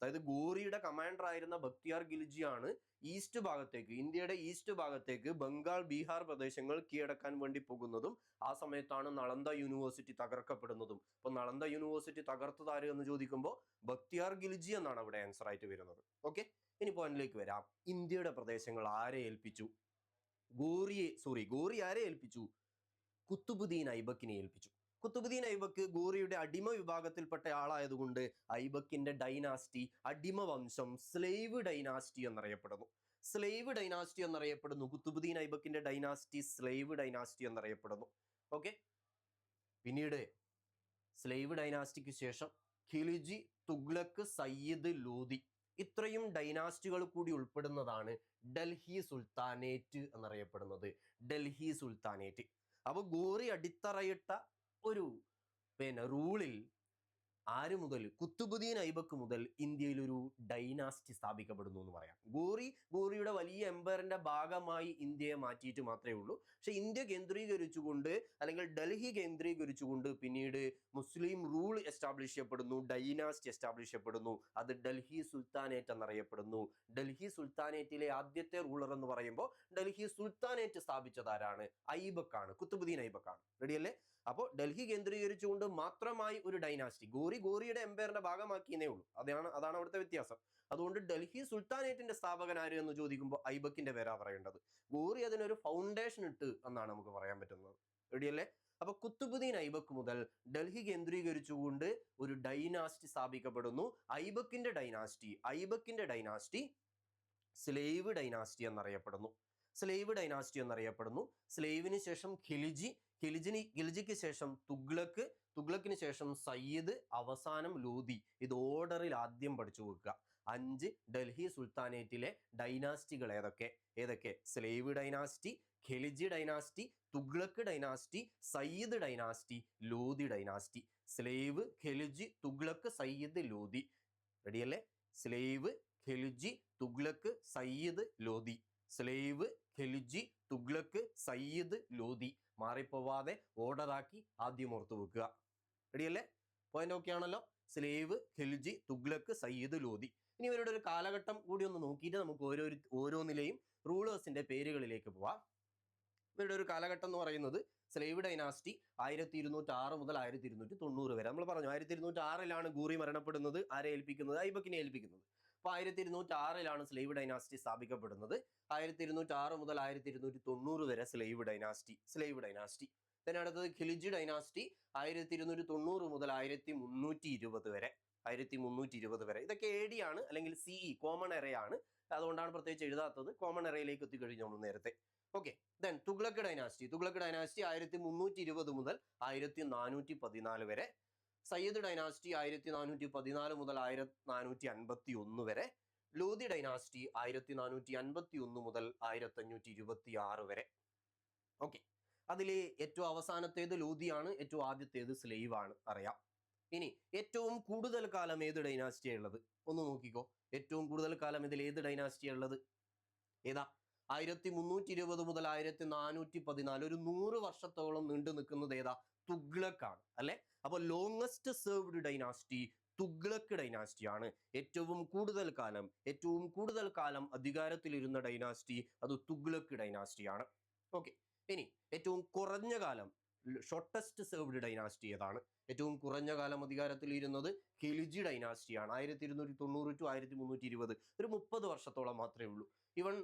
അതായത് ഗോറിയുടെ കമാൻഡർ ആയിരുന്ന ബക്തിയാർ ഖിൽജിയാണ് ഈസ്റ്റ് ഭാഗത്തേക്ക്, ഇന്ത്യയുടെ ഈസ്റ്റ് ഭാഗത്തേക്ക് ബംഗാൾ ബീഹാർ പ്രദേശങ്ങൾ കീഴടക്കാൻ വേണ്ടി പോകുന്നതും ആ സമയത്താണ് നളന്ദ യൂണിവേഴ്സിറ്റി തകർക്കപ്പെടുന്നതും. അപ്പൊ നളന്ദ യൂണിവേഴ്സിറ്റി തകർത്തത് ആര് എന്ന് ചോദിക്കുമ്പോൾ ബക്തിയാർ ഖിൽജി എന്നാണ് അവിടെ ആൻസർ ആയിട്ട് വരുന്നത്. ഓക്കെ, ഇനി പോയിന്റിലേക്ക് വരാം. ഇന്ത്യയുടെ പ്രദേശങ്ങൾ ആരെ ഏൽപ്പിച്ചു? ഗോറി ആരെ ഏൽപ്പിച്ചു? കുത്തുബുദ്ദീൻ ഐബക്കിനെ ഏൽപ്പിച്ചു. കുത്തുബുദ്ദീൻ ഐബക്ക് ഗോറിയുടെ അടിമ വിഭാഗത്തിൽപ്പെട്ട ആളായതുകൊണ്ട് ഐബക്കിന്റെ ഡൈനാസ്റ്റി, അടിമ വംശം, സ്ലേവ് ഡൈനാസ്റ്റി എന്നറിയപ്പെടുന്നു. സ്ലേവ് ഡൈനാസ്റ്റി എന്നറിയപ്പെടുന്നു. കുത്തുബുദ്ദീൻ ഐബക്കിന്റെ ഡൈനാസ്റ്റി സ്ലേവ് ഡൈനാസ്റ്റി എന്നറിയപ്പെടുന്നു. ഓക്കെ, പിന്നീട് സ്ലേവ് ഡൈനാസ്റ്റിക്ക് ശേഷം ഖിൽജി, തുഗ്ലക്ക്, സയ്യിദ്, ലോധി ഇത്രയും ഡൈനാസ്റ്റികൾ കൂടി ഉൾപ്പെടുന്നതാണ് ഡൽഹി സുൽത്താനേറ്റ് എന്നറിയപ്പെടുന്നത്. ഡൽഹി സുൽത്താനേറ്റ്. അപ്പൊ ഗോറി അടിത്തറയിട്ട ഒരു റൂളിൽ ആര് മുതൽ? കുത്തുബുദ്ദീൻ ഐബക്ക് മുതൽ ഇന്ത്യയിൽ ഒരു ഡൈനാസ്റ്റി സ്ഥാപിക്കപ്പെടുന്നു എന്ന് പറയാം. ഗോറിയുടെ വലിയ എംപയറിന്റെ ഭാഗമായി ഇന്ത്യയെ മാറ്റിയിട്ട് മാത്രമേ ഉള്ളൂ. പക്ഷെ ഇന്ത്യ കേന്ദ്രീകരിച്ചുകൊണ്ട് അല്ലെങ്കിൽ ഡൽഹി കേന്ദ്രീകരിച്ചുകൊണ്ട് പിന്നീട് മുസ്ലിം റൂൾ എസ്റ്റാബ്ലിഷ് ചെയ്യപ്പെടുന്നു, ഡൈനാസ്റ്റി എസ്റ്റാബ്ലിഷ് ചെയ്യപ്പെടുന്നു. അത് ഡൽഹി സുൽത്താനേറ്റ് എന്നറിയപ്പെടുന്നു. ഡൽഹി സുൽത്താനേറ്റിലെ ആദ്യത്തെ റൂളർ എന്ന് പറയുമ്പോൾ ഡൽഹി സുൽത്താനേറ്റ് സ്ഥാപിച്ചത് ആരാണ്? ഐബക്കാണ്, കുത്തുബുദ്ദീൻ ഐബക്കാണ്. റെഡിയല്ലേ? അപ്പോൾ ഡൽഹി കേന്ദ്രീകരിച്ചുകൊണ്ട് മാത്രമായി ഒരു ഡൈനാസ്റ്റി ഗോറിയുടെ എംപയറിന്റെ ഭാഗമാക്കിയേ ഉള്ളൂ. അതാണ് അവിടുത്തെ വ്യത്യാസം. അതുകൊണ്ട് ഡൽഹി സുൽത്താനേറ്റിന്റെ സ്ഥാപകൻ ആര് എന്ന് ചോദിക്കുമ്പോൾ ഐബക്കിന്റെ പേരാ പറയേണ്ടത്. ഗോറി അതിനൊരു ഫൗണ്ടേഷൻ ഇട്ട് എന്നാണ് നമുക്ക് പറയാൻ പറ്റുന്നത്. റെഡിയല്ലേ? അപ്പൊ കുത്തുബുദ്ദീൻ ഐബക്ക് മുതൽ ഡൽഹി കേന്ദ്രീകരിച്ചുകൊണ്ട് ഒരു ഡൈനാസ്റ്റി സ്ഥാപിക്കപ്പെടുന്നു. ഐബക്കിന്റെ ഡൈനാസ്റ്റി സ്ലേവ് ഡൈനാസ്റ്റി എന്നറിയപ്പെടുന്നു. സ്ലേവിന് ശേഷം ഖിൽജിക്ക് ശേഷം തുഗ്ലക്കിന് ശേഷം സയ്യിദ്, അവസാനം ലോധി. ഇത് ഓർഡറിൽ ആദ്യം പഠിച്ചു വെക്കുക. 5 ഡൽഹി സുൽത്താനേറ്റിലെ ഡൈനാസ്റ്റികൾ ഏതൊക്കെ? Slave dynasty, Khilji dynasty, Tughlaq dynasty, Sayyid dynasty, Lodhi dynasty. Slave, Khilji, Tughlaq, Sayyid, Lodhi. റെഡിയല്ലേ? സ്ലേവ്, ഖിൽജി, തുഗ്ലക്ക്, സയ്യിദ്, ലോധി. സ്ലേവ്, ഖിൽജി, തുഗ്ലക്ക്, സയ്യിദ്, ലോധി. മാറിപ്പോവാതെ ഓർഡറാക്കി ആദ്യം ഓർത്തു വെക്കുക. റെഡിയല്ലേ? പോയിന്റ് ഓക്കെ ആണല്ലോ? സ്ലേവ്, ഖിൽജി, തുഗ്ലക്ക്, സയ്യിദ്, ലോധി. ഇനി ഇവരുടെ ഒരു കാലഘട്ടം കൂടി ഒന്ന് നോക്കിയിട്ട് നമുക്ക് ഓരോന്നിലെയും റൂളേഴ്സിന്റെ പേരുകളിലേക്ക് പോവാം. ഇവരുടെ ഒരു കാലഘട്ടം എന്ന് പറയുന്നത് സ്ലേവ് ഡൈനാസ്റ്റി 1206 മുതൽ 1290 വരെ. നമ്മൾ പറഞ്ഞു 1206 ഗോറി മരണപ്പെടുന്നത്. ആരെ ഏൽപ്പിക്കുന്നത്? ഐബക്കിനെ ഏൽപ്പിക്കുന്നത്. അപ്പൊ 1206 സ്ലേവ് ഡൈനാസ്റ്റി സ്ഥാപിക്കപ്പെടുന്നത്. 1206 മുതൽ 1290 വരെ സ്ലേവ് ഡൈനാസ്റ്റി. പിന്നെ അടുത്തത് ഖിൽജി ഡൈനാസ്റ്റി 1290 മുതൽ 1320 വരെ. 1320 വരെ. ഇതൊക്കെ AD ആണ്, അല്ലെങ്കിൽ CE, കോമൺ എറയാണ്. അതുകൊണ്ടാണ് പ്രത്യേകിച്ച് എഴുതാത്തത്. കോമൺ എറയിലേക്ക് എത്തിക്കഴിഞ്ഞു നമ്മൾ നേരത്തെ. ഓക്കെ, ദെൻ തുഗ്ലക്ക് ഡൈനാസ്റ്റി 1320 മുതൽ 1414 വരെ. സയ്യിദ് ഡൈനാസ്റ്റി 1414 മുതൽ 1451 വരെ. ലോധി ഡൈനാസ്റ്റി 1451 മുതൽ 1526 വരെ. ഓക്കെ, അതിൽ ഏറ്റവും അവസാനത്തേത് ലോധിയാണ്, ഏറ്റവും ആദ്യത്തേത് സ്ലേവ് ആണ്, അറിയാം. ഇനി ഏറ്റവും കൂടുതൽ കാലം ഏത് ഡൈനാസ്റ്റിയാണ് ഉള്ളത്? ഒന്ന് നോക്കിക്കോ. ഏറ്റവും കൂടുതൽ കാലം ഇതിൽ ഏത് ഡൈനാസ്റ്റിയാണ് ഉള്ളത്? ഏതാ? 1320 മുതൽ 1414, ഒരു 100 വർഷത്തോളം നീണ്ടു നിൽക്കുന്നത് ഏതാ? തുഗ്ലക്കാണ്, അല്ലെ? അപ്പൊ longest served dynasty Tughlaq dynasty ആണ്. ഏറ്റവും കൂടുതൽ കാലം അധികാരത്തിലിരുന്ന ഡൈനാസ്റ്റി അത് തുഗ്ലക്ക് ഡൈനാസ്റ്റി ആണ്. ഓക്കെ, ഇനി ഏറ്റവും കുറഞ്ഞ കാലം, ഷോർട്ടസ്റ്റ് സെർവ്ഡ് ഡൈനാസ്റ്റി ഏതാണ്? ഏറ്റവും കുറഞ്ഞ കാലം അധികാരത്തിലിരുന്നത് ഖിൽജി ഡൈനാസ്റ്റിയാണ്. 1290 to 1320, ഒരു 30 വർഷത്തോളം മാത്രമേ ഉള്ളൂ. ഇവൺ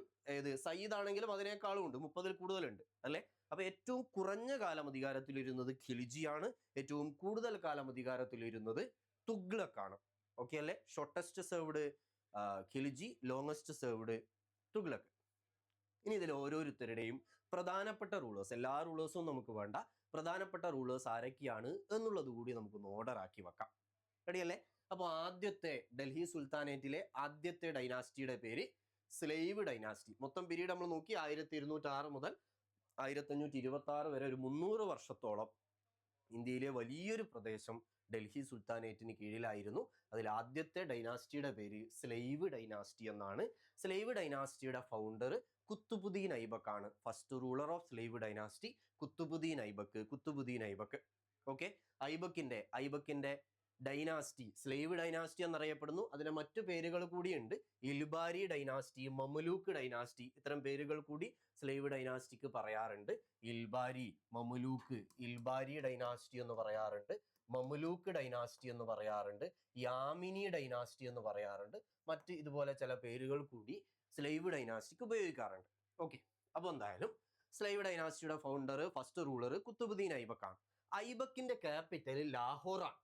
സയ്യിദ് ആണെങ്കിലും അതിനേക്കാളും ഉണ്ട്, 30-ൽ കൂടുതലുണ്ട്, അല്ലെ? അപ്പൊ ഏറ്റവും കുറഞ്ഞ കാലം അധികാരത്തിലിരുന്നത് ഖിൽജിയാണ്. ഏറ്റവും കൂടുതൽ കാലം അധികാരത്തിലിരുന്നത് തുഗ്ലക്കാണ്. ഓക്കെ അല്ലെ? Shortest served Khilji, longest served Tughlaq. ഇനി ഇതിൽ ഓരോരുത്തരുടെയും പ്രധാനപ്പെട്ട റൂളേഴ്സ്, എല്ലാ റൂളേഴ്സും നമുക്ക് വേണ്ട, പ്രധാനപ്പെട്ട റൂളേഴ്സ് ആരൊക്കെയാണ് എന്നുള്ളത് കൂടി നമുക്കൊന്ന് ഓർഡർ ആക്കി വെക്കാം. റെഡിയല്ലേ? അപ്പൊ ആദ്യത്തെ ഡൽഹി സുൽത്താനേറ്റിലെ ആദ്യത്തെ ഡൈനാസ്റ്റിയുടെ പേര് സ്ലേവ് ഡൈനാസ്റ്റി. മൊത്തം പീരീഡ് നമ്മൾ നോക്കി 1206 മുതൽ 1526 വരെ, ഒരു 300 വർഷത്തോളം ഇന്ത്യയിലെ വലിയൊരു പ്രദേശം ഡൽഹി സുൽത്താനേറ്റിന് കീഴിലായിരുന്നു. അതിൽ ആദ്യത്തെ ഡൈനാസ്റ്റിയുടെ പേര് സ്ലൈവ് ഡൈനാസ്റ്റി എന്നാണ്. സ്ലൈവ് ഡൈനാസ്റ്റിയുടെ ഫൗണ്ടർ കുത്തുബുദ്ദീൻ ഐബക്ക് ആണ്. First ruler of slave dynasty Qutbuddin Aibak. Okay, ഐബക്കിന്റെ ഡൈനാസ്റ്റി സ്ലേവ് ഡൈനാസ്റ്റി എന്നറിയപ്പെടുന്നു. അതിന് മറ്റു പേരുകൾ കൂടിയുണ്ട്. ഇൽബാരി ഡൈനാസ്റ്റി, മമലൂക്ക് ഡൈനാസ്റ്റി, ഇത്തരം പേരുകൾ കൂടി സ്ലേവ് ഡൈനാസ്റ്റിക്ക് പറയാറുണ്ട്. ഇൽബാരി ഡൈനാസ്റ്റി എന്ന് പറയാറുണ്ട്, മമലൂക്ക് ഡൈനാസ്റ്റി എന്ന് പറയാറുണ്ട്, യാമിനി ഡൈനാസ്റ്റി എന്ന് പറയാറുണ്ട്. മറ്റ് ഇതുപോലെ ചില പേരുകൾ കൂടി സ്ലേവ് ഡൈനാസ്റ്റിക്ക് ഉപയോഗിക്കാറുണ്ട്. ഓക്കെ, അപ്പൊ എന്തായാലും സ്ലേവ് ഡൈനാസ്റ്റിയുടെ ഫൗണ്ടർ ഫസ്റ്റ് റൂളർ കുത്തുബുദ്ദീൻ ഐബക്കാണ്. ഐബക്കിന്റെ ക്യാപിറ്റൽ ലാഹോറാണ്.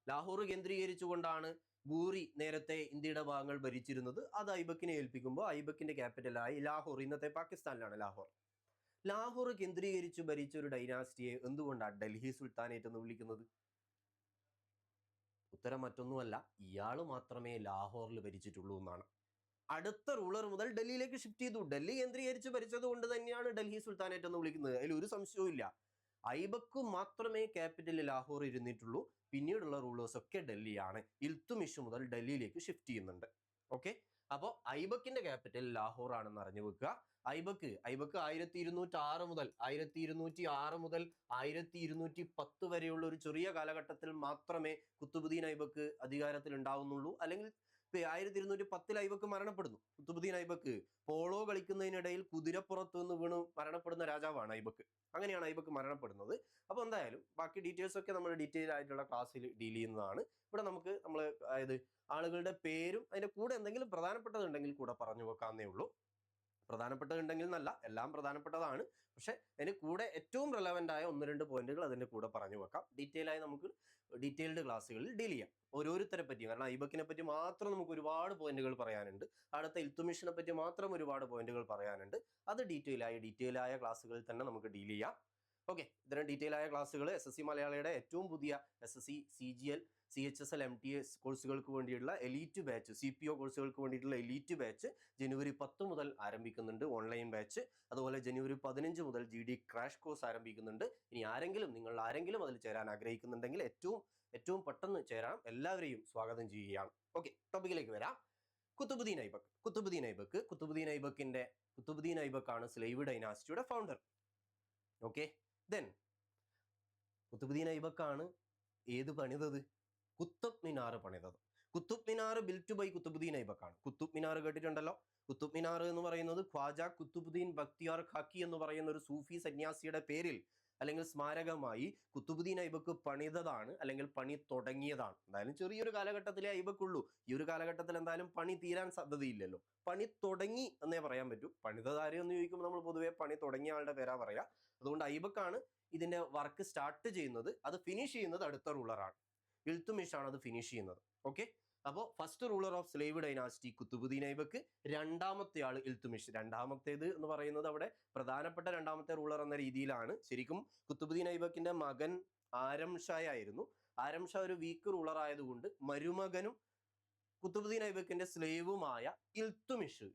ലാഹോർ കേന്ദ്രീകരിച്ചുകൊണ്ടാണ് ഗൂറി നേരത്തെ ഇന്ത്യയുടെ ഭാഗങ്ങൾ ഭരിച്ചിരുന്നത്. അത് ഐബക്കിനെ ഏൽപ്പിക്കുമ്പോൾ ഐബക്കിന്റെ ക്യാപിറ്റലായി ലാഹോർ, ഇന്നത്തെ പാകിസ്ഥാനിലാണ് ലാഹോർ കേന്ദ്രീകരിച്ച് ഭരിച്ച ഒരു ഡൈനാസ്റ്റിയെ എന്തുകൊണ്ടാണ് ഡൽഹി സുൽത്താനേറ്റ് എന്ന് വിളിക്കുന്നത്? ഉത്തരം മറ്റൊന്നുമല്ല, ഇയാൾ മാത്രമേ ലാഹോറിൽ ഭരിച്ചിട്ടുള്ളൂ എന്നാണ്. അടുത്ത റൂളർ മുതൽ ഡൽഹിയിലേക്ക് ഷിഫ്റ്റ് ചെയ്തു. ഡൽഹി കേന്ദ്രീകരിച്ച് ഭരിച്ചത് കൊണ്ട് തന്നെയാണ് ഡൽഹി സുൽത്താനേറ്റ് എന്ന് വിളിക്കുന്നത്. അതിൽ ഒരു സംശയവും ഇല്ല. ഐബക്ക് മാത്രമേ ക്യാപിറ്റലിൽ ലാഹോർ ഇരുന്നിട്ടുള്ളൂ. പിന്നീടുള്ള റൂളേഴ്സ് ഒക്കെ ഡൽഹിയാണ്. ഇൽത്തുമിഷ് മുതൽ ഡൽഹിയിലേക്ക് ഷിഫ്റ്റ് ചെയ്യുന്നുണ്ട്. ഓക്കെ, അപ്പോൾ ഐബക്കിന്റെ ക്യാപിറ്റൽ ലാഹോർ ആണെന്ന് അറിഞ്ഞു വെക്കുക. ഐബക്ക് 1206 മുതൽ 1210 വരെയുള്ള ഒരു ചെറിയ കാലഘട്ടത്തിൽ മാത്രമേ കുത്തുബുദ്ദീൻ ഐബക്ക് അധികാരത്തിൽ ഉണ്ടാവുന്നുള്ളൂ. അല്ലെങ്കിൽ 1210 ഐബക്ക് മരണപ്പെടുന്നു. കുത്തുബുദ്ദീൻ ഐബക്ക് പോളോ കളിക്കുന്നതിനിടയിൽ കുതിരപ്പുറത്ത് നിന്ന് വീണ് മരണപ്പെടുന്ന രാജാവാണ് ഐബക്ക്. അങ്ങനെയാണ് ഐബക്ക് മരണപ്പെടുന്നത്. അപ്പോൾ എന്തായാലും ബാക്കി ഡീറ്റെയിൽസ് ഒക്കെ നമ്മൾ ഡീറ്റെയിൽ ആയിട്ടുള്ള ക്ലാസ്സിൽ ഡീൽ ചെയ്യുന്നതാണ്. ഇവിടെ നമുക്ക് അതായത് ആളുകളുടെ പേരും അതിന്റെ കൂടെ എന്തെങ്കിലും പ്രധാനപ്പെട്ടതുണ്ടെങ്കിൽ കൂടെ പറഞ്ഞു വെക്കാന്നേ ഉള്ളൂ. പ്രധാനപ്പെട്ടതുണ്ടെങ്കിൽ എന്നല്ല, എല്ലാം പ്രധാനപ്പെട്ടതാണ്. പക്ഷെ അതിന് കൂടെ ഏറ്റവും റെലവൻ്റ് ആയ 1-2 പോയിന്റുകൾ അതിന്റെ കൂടെ പറഞ്ഞു വെക്കാം. ഡീറ്റെയിൽ ആയി നമുക്ക് ഡീറ്റെയിൽഡ് ക്ലാസ്സുകളിൽ ഡീൽ ചെയ്യാം ഓരോരുത്തരെ പറ്റിയും. കാരണം ഐബക്കിനെ പറ്റി മാത്രം നമുക്ക് ഒരുപാട് പോയിന്റുകൾ പറയാനുണ്ട്. അടുത്ത ഇൽത്തുമിഷിനെ പറ്റി മാത്രം ഒരുപാട് പോയിന്റുകൾ പറയാനുണ്ട്. അത് ഡീറ്റെയിൽ ആയ ക്ലാസ്സുകളിൽ തന്നെ നമുക്ക് ഡീൽ ചെയ്യാം. ഓക്കെ, ഇത്തരം ഡീറ്റെയിൽ ആയ ക്ലാസ്സുകൾ SSC മലയാളിയുടെ ഏറ്റവും പുതിയ SSC CGL CHSL MTS കോഴ്സുകൾക്ക് വേണ്ടിയുള്ള എലീറ്റ് ബാച്ച്, CPO കോഴ്സുകൾക്ക് വേണ്ടിയിട്ടുള്ള എലീറ്റ് ബാച്ച് ജനുവരി 10 മുതൽ ആരംഭിക്കുന്നുണ്ട്, ഓൺലൈൻ ബാച്ച്. അതുപോലെ ജനുവരി 15 മുതൽ GD ക്രാഷ് കോഴ്സ് ആരംഭിക്കുന്നുണ്ട്. ഇനി ആരെങ്കിലും അതിൽ ചേരാൻ ആഗ്രഹിക്കുന്നുണ്ടെങ്കിൽ ഏറ്റവും പെട്ടെന്ന് ചേരാം. എല്ലാവരെയും സ്വാഗതം ചെയ്യുകയാണ്. ഓക്കെ, ടോപ്പിക്കിലേക്ക് വരാം. കുത്തുബുദ്ദീൻ ഐബക്കാണ് സ്ലേവ് ഡൈനാസ്റ്റിയുടെ ഫൗണ്ടർ. ഓക്കെ, ദെൻ കുത്തുബുദ്ദീൻ ഐബക്കാണ് ഏത് പണിതത്? കുത്തുബ് മിനാർ പണിതത്. കുത്തുബ് മിനാർ ബിൽറ്റ് ബൈ കുത്തുബുദ്ദീൻ ഐബക്കാണ്. കുത്തുബ് മിനാർ കേട്ടിട്ടുണ്ടല്ലോ. കുത്തുബ് മിനാർ എന്ന് പറയുന്നത് ഖ്വാജ കുത്തുബുദ്ദീൻ ബക്തിയാർ ഖാക്കി എന്ന് പറയുന്ന ഒരു സൂഫി സന്യാസിയുടെ പേരിൽ അല്ലെങ്കിൽ സ്മാരകമായി കുത്തുബുദ്ദീൻ ഐബക്ക് പണിതതാണ്, അല്ലെങ്കിൽ പണി തുടങ്ങിയതാണ്. എന്തായാലും ചെറിയൊരു കാലഘട്ടത്തിലേ ഐബക്കുള്ളൂ. ഈ ഒരു കാലഘട്ടത്തിൽ എന്തായാലും പണി തീരാൻ സാധ്യതയില്ലല്ലോ. പണി തുടങ്ങി എന്നേ പറയാൻ പറ്റൂ. പണിതതാരെ എന്ന് ചോദിക്കുമ്പോൾ നമ്മൾ പൊതുവെ പണി തുടങ്ങിയ ആളുടെ പേരാ പറയാ. അതുകൊണ്ട് ഐബക്കാണ് ഇതിന്റെ വർക്ക് സ്റ്റാർട്ട് ചെയ്യുന്നത്. അത് ഫിനിഷ് ചെയ്യുന്നത് അടുത്ത റൂളറാണ്. ഇൽത്തുമിഷ് ആണ് അത് ഫിനിഷ് ചെയ്യുന്നത്. ഓക്കെ, അപ്പോൾ first ruler of slave dynasty Qutbuddin Aibak, രണ്ടാമത്തെ ആള് ഇൽത്തുമിഷ്. രണ്ടാമത്തേത് എന്ന് പറയുന്നത് അവിടെ പ്രധാനപ്പെട്ട രണ്ടാമത്തെ റൂളർ എന്ന രീതിയിലാണ്. ശരിക്കും കുത്തുബുദ്ദീൻ ഐബക്കിന്റെ മകൻ ആരം ഷാ ആയിരുന്നു. ആരം ഷാ ഒരു വീക്ക് റൂളർ ആയതുകൊണ്ട് മരുമകനും കുത്തുബുദ്ദീൻ ഐബക്കിന്റെ സ്ലേവുമായ ഇൽത്തുമിഷ്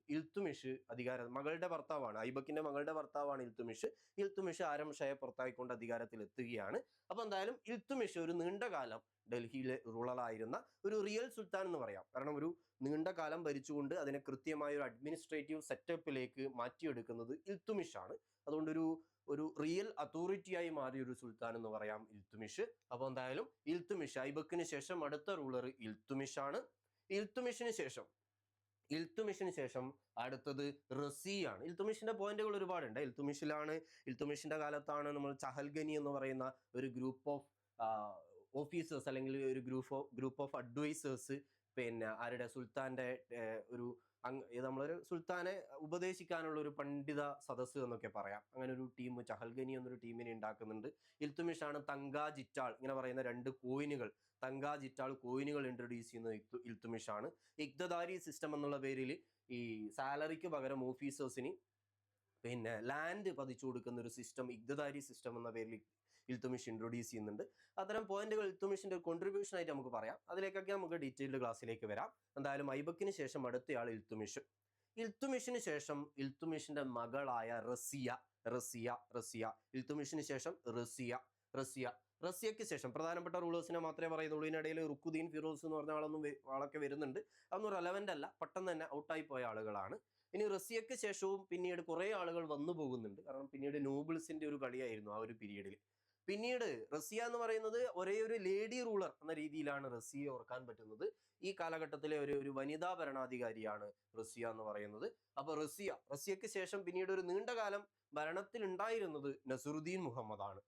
മകളുടെ ഭർത്താവാണ്. ഐബക്കിന്റെ മകളുടെ ഭർത്താവാണ് ഇൽത്തുമിഷ് ആരം ഷായെ പുറത്തായിക്കൊണ്ട് അധികാരത്തിൽ എത്തുകയാണ്. അപ്പൊ എന്തായാലും ഇൽത്തുമിഷ് ഒരു നീണ്ടകാലം ഡൽഹിയിലെ റൂളറായിരുന്ന ഒരു റിയൽ സുൽത്താൻ എന്ന് പറയാം. കാരണം ഒരു നീണ്ട കാലം ഭരിച്ചുകൊണ്ട് അതിനെ കൃത്യമായ ഒരു അഡ്മിനിസ്ട്രേറ്റീവ് സെറ്റപ്പിലേക്ക് മാറ്റിയെടുക്കുന്നത് ഇൽത്തുമിഷ് ആണ്. അതുകൊണ്ട് ഒരു റിയൽ അതോറിറ്റിയായി മാറിയ ഒരു സുൽത്താൻ എന്ന് പറയാം ഇൽത്തുമിഷ്. അപ്പൊ എന്തായാലും ഇൽത്തുമിഷ്, ഐബക്കിന് ശേഷം അടുത്ത റൂളർ ഇൽത്തുമിഷ് ആണ്. ഇൽത്തുമിഷിന് ശേഷം അടുത്തത് റസിയാണ്. ഇൽത്തുമിഷിന്റെ പോയിന്റുകൾ ഒരുപാടുണ്ട്. ഇൽത്തുമിഷിന്റെ കാലത്താണ് നമ്മൾ ചഹൽഗനി എന്ന് പറയുന്ന ഒരു ഗ്രൂപ്പ് ഓഫ് ഓഫീസേഴ്സ് അല്ലെങ്കിൽ ഒരു ഗ്രൂപ്പ് ഓഫ് അഡ്വൈസേഴ്സ് ആരുടെ സുൽത്താന്റെ നമ്മളൊരു സുൽത്താനെ ഉപദേശിക്കാനുള്ള ഒരു പണ്ഡിത സദസ്സ് എന്നൊക്കെ പറയാം. അങ്ങനെ ഒരു ടീം ചഹൽഗനി എന്നൊരു ടീമിനെ ഉണ്ടാക്കുന്നുണ്ട്. ഇൽത്തുമിഷാണ് തങ്ക ജിറ്റാൾ ഇങ്ങനെ പറയുന്ന 2 കോയിനുകൾ, തങ്ക ജിറ്റാൾ കോയിനുകൾ ഇൻട്രൊഡ്യൂസ് ചെയ്യുന്നത് ഇൽത്തുമിഷാണ്. ഇഖ്തദാരി സിസ്റ്റം എന്നുള്ള പേരിൽ ഈ സാലറിക്ക് പകരം ഓഫീസേഴ്സിന് ലാൻഡ് പതിച്ചു കൊടുക്കുന്ന ഒരു സിസ്റ്റം, ഇഖ്തദാരി സിസ്റ്റം എന്ന പേരിൽ ഇൽത്തുമിഷ് ഇൻട്രൊഡ്യൂസ് ചെയ്യുന്നുണ്ട്. അത്തരം പോയിന്റുകൾ ഇൽത്തുമിഷിന്റെ കോൺട്രിബ്യൂഷൻ ആയിട്ട് നമുക്ക് പറയാം. അതിലേക്കൊക്കെ നമുക്ക് ഡീറ്റെയിൽഡ് ക്ലാസ്സിലേക്ക് വരാം. എന്തായാലും ഐബക്കിന് ശേഷം അടുത്തയാൾ ഇൽത്തുമിഷിന് ശേഷം ഇൽത്തുമിഷിന്റെ മകളായ റസിയ റസിയ. ഇൽത്തുമിഷിന് ശേഷം റസിയ റസിയ. റസിയയ്ക്ക് ശേഷം പ്രധാനപ്പെട്ട റൂളേഴ്സിനെ മാത്രമേ പറയുന്നുള്ളൂ. ഇതിനിടയിൽ റുക്കുദ്ദീൻ ഫിറോസ് എന്ന് പറഞ്ഞ ആളൊക്കെ വരുന്നുണ്ട്. അതൊന്നും റെലവൻ്റ് അല്ല, പെട്ടെന്ന് തന്നെ ഔട്ടായി പോയ ആളുകളാണ്. ഇനി റസിയയ്ക്ക് ശേഷവും പിന്നീട് കുറേ ആളുകൾ വന്നു പോകുന്നുണ്ട്. കാരണം പിന്നീട് നോബിൾസിന്റെ ഒരു കളിയായിരുന്നു ആ ഒരു പീരീഡിൽ. പിന്നീട് റസിയ എന്ന് പറയുന്നത് ഒരേ ഒരു ലേഡി റൂളർ എന്ന രീതിയിലാണ് റസിയെ ഓർക്കാൻ പറ്റുന്നത്. ഈ കാലഘട്ടത്തിലെ ഒരു വനിതാ ഭരണാധികാരിയാണ് റസിയ എന്ന് പറയുന്നത്. അപ്പൊ റസിയയ്ക്ക് ശേഷം പിന്നീട് ഒരു നീണ്ടകാലം ഭരണത്തിൽ ഉണ്ടായിരുന്നത് നസറുദ്ദീൻ മുഹമ്മദാണ്.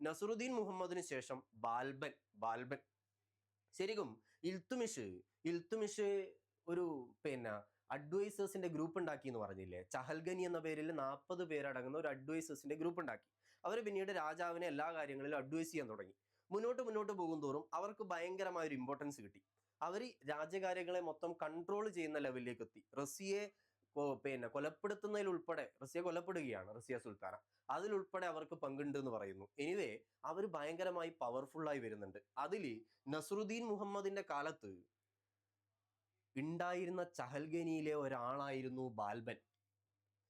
നസറുദ്ദീൻ മുഹമ്മദിന് ശേഷം ബാൽബൻ. ശരിക്കും ഇൽത്തുമിഷ് ഒരു അഡ്വൈസേഴ്സിന്റെ ഗ്രൂപ്പ് ഉണ്ടാക്കി എന്ന് പറഞ്ഞില്ലേ. ചഹൽഗനി എന്ന പേരിൽ 40 പേരടങ്ങുന്ന ഒരു അഡ്വൈസേഴ്സിന്റെ ഗ്രൂപ്പ് ഉണ്ടാക്കി. അവർ പിന്നീട് രാജാവിനെ എല്ലാ കാര്യങ്ങളിലും അഡ്വൈസ് ചെയ്യാൻ തുടങ്ങി. മുന്നോട്ട് പോകും തോറും അവർക്ക് ഭയങ്കരമായ ഒരു ഇമ്പോർട്ടൻസ് കിട്ടി. അവർ രാജ്യകാര്യങ്ങളെ മൊത്തം കൺട്രോൾ ചെയ്യുന്ന ലെവലിലേക്ക് എത്തി. റസിയെ കൊലപ്പെടുത്തുന്നതിൽ ഉൾപ്പെടെ, റസിയ കൊലപ്പെടുകയാണ്, റസിയ സുൽത്താന, അതിലുൾപ്പെടെ അവർക്ക് പങ്കുണ്ട് എന്ന് പറയുന്നു. എനിവേ അവർ ഭയങ്കരമായി പവർഫുള്ളായി വരുന്നുണ്ട്. അതിൽ നസറുദ്ദീൻ മുഹമ്മദിന്റെ കാലത്ത് ഉണ്ടായിരുന്ന ചഹൽഗനിയിലെ ഒരാളായിരുന്നു ബാൽബൻ.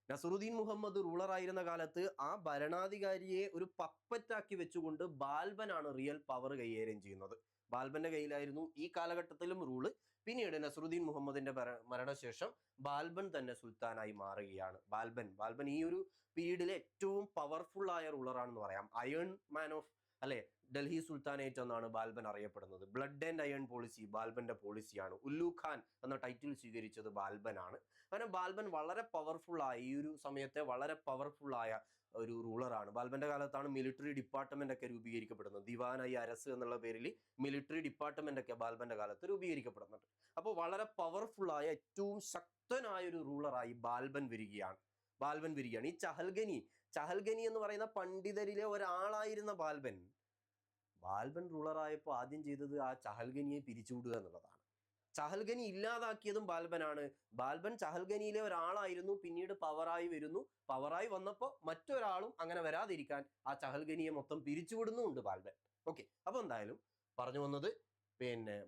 നസറുദ്ദീൻ മുഹമ്മദ് റൂളറായിരുന്ന കാലത്ത് ആ ഭരണാധികാരിയെ ഒരു പപ്പറ്റാക്കി വെച്ചുകൊണ്ട് ബാൽബനാണ് റിയൽ പവർ കൈകാര്യം ചെയ്യുന്നത്. ബാൽബന്റെ കയ്യിലായിരുന്നു ഈ കാലഘട്ടത്തിലും റൂള്. പിന്നീട് നസറുദ്ദീൻ മുഹമ്മദിന്റെ മരണശേഷം ബാൽബൻ തന്നെ സുൽത്താനായി മാറുകയാണ്. ബാൽബൻ ഈ ഒരു പീരീഡിലെ ഏറ്റവും പവർഫുൾ ആയ റൂളറാണെന്ന് പറയാം. Iron man of Delhi sultanate എന്നാണ് ബാൽബൻ അറിയപ്പെടുന്നത്. ബ്ലഡ് ആൻഡ് അയൺ പോളിസി ബാൽബന്റെ പോളിസിയാണ്. ഉല്ലു ഖാൻ എന്ന ടൈറ്റിൽ സ്വീകരിച്ചത് ബാൽബനാണ്. കാരണം ബാൽബൻ വളരെ പവർഫുൾ ആയ, ഈ ഒരു സമയത്തെ വളരെ പവർഫുൾ ആയ ഒരു റൂളറാണ്. ബാൽബന്റെ കാലത്താണ് മിലിറ്ററി ഡിപ്പാർട്ട്മെന്റ് ഒക്കെ രൂപീകരിക്കപ്പെടുന്നത്. ദിവാനായി അരസ് എന്നുള്ള പേരിൽ മിലിറ്ററി ഡിപ്പാർട്ട്മെന്റ് ഒക്കെ ബാൽബന്റെ കാലത്ത് രൂപീകരിക്കപ്പെടുന്നുണ്ട്. അപ്പോൾ വളരെ പവർഫുൾ ആയ, ഏറ്റവും ശക്തനായ ഒരു റൂളറായി ബാൽബൻ വരികയാണ്. ഈ ചഹൽഗനി എന്ന് പറയുന്ന പണ്ഡിതരിലെ ഒരാളായിരുന്ന ബാൽബൻ റൂളറായപ്പോൾ ആദ്യം ചെയ്തത് ആ ചഹൽഗനിയെ പിരിച്ചുവിടുക എന്നുള്ളതാണ്. ചഹൽഗനി ഇല്ലാതാക്കിയതും ബാൽബനാണ്. ബാൽബൻ ചഹൽഗനിയിലെ ഒരാളായിരുന്നു, പിന്നീട് പവറായി വന്നപ്പോൾ മറ്റൊരാളും അങ്ങനെ വരാതിരിക്കാൻ ആ ചഹൽഗനിയെ മൊത്തം പിരിച്ചുവിടുന്നുമുണ്ട് ബാൽബൻ. ഓക്കെ, അപ്പൊ എന്തായാലും പറഞ്ഞു വന്നത്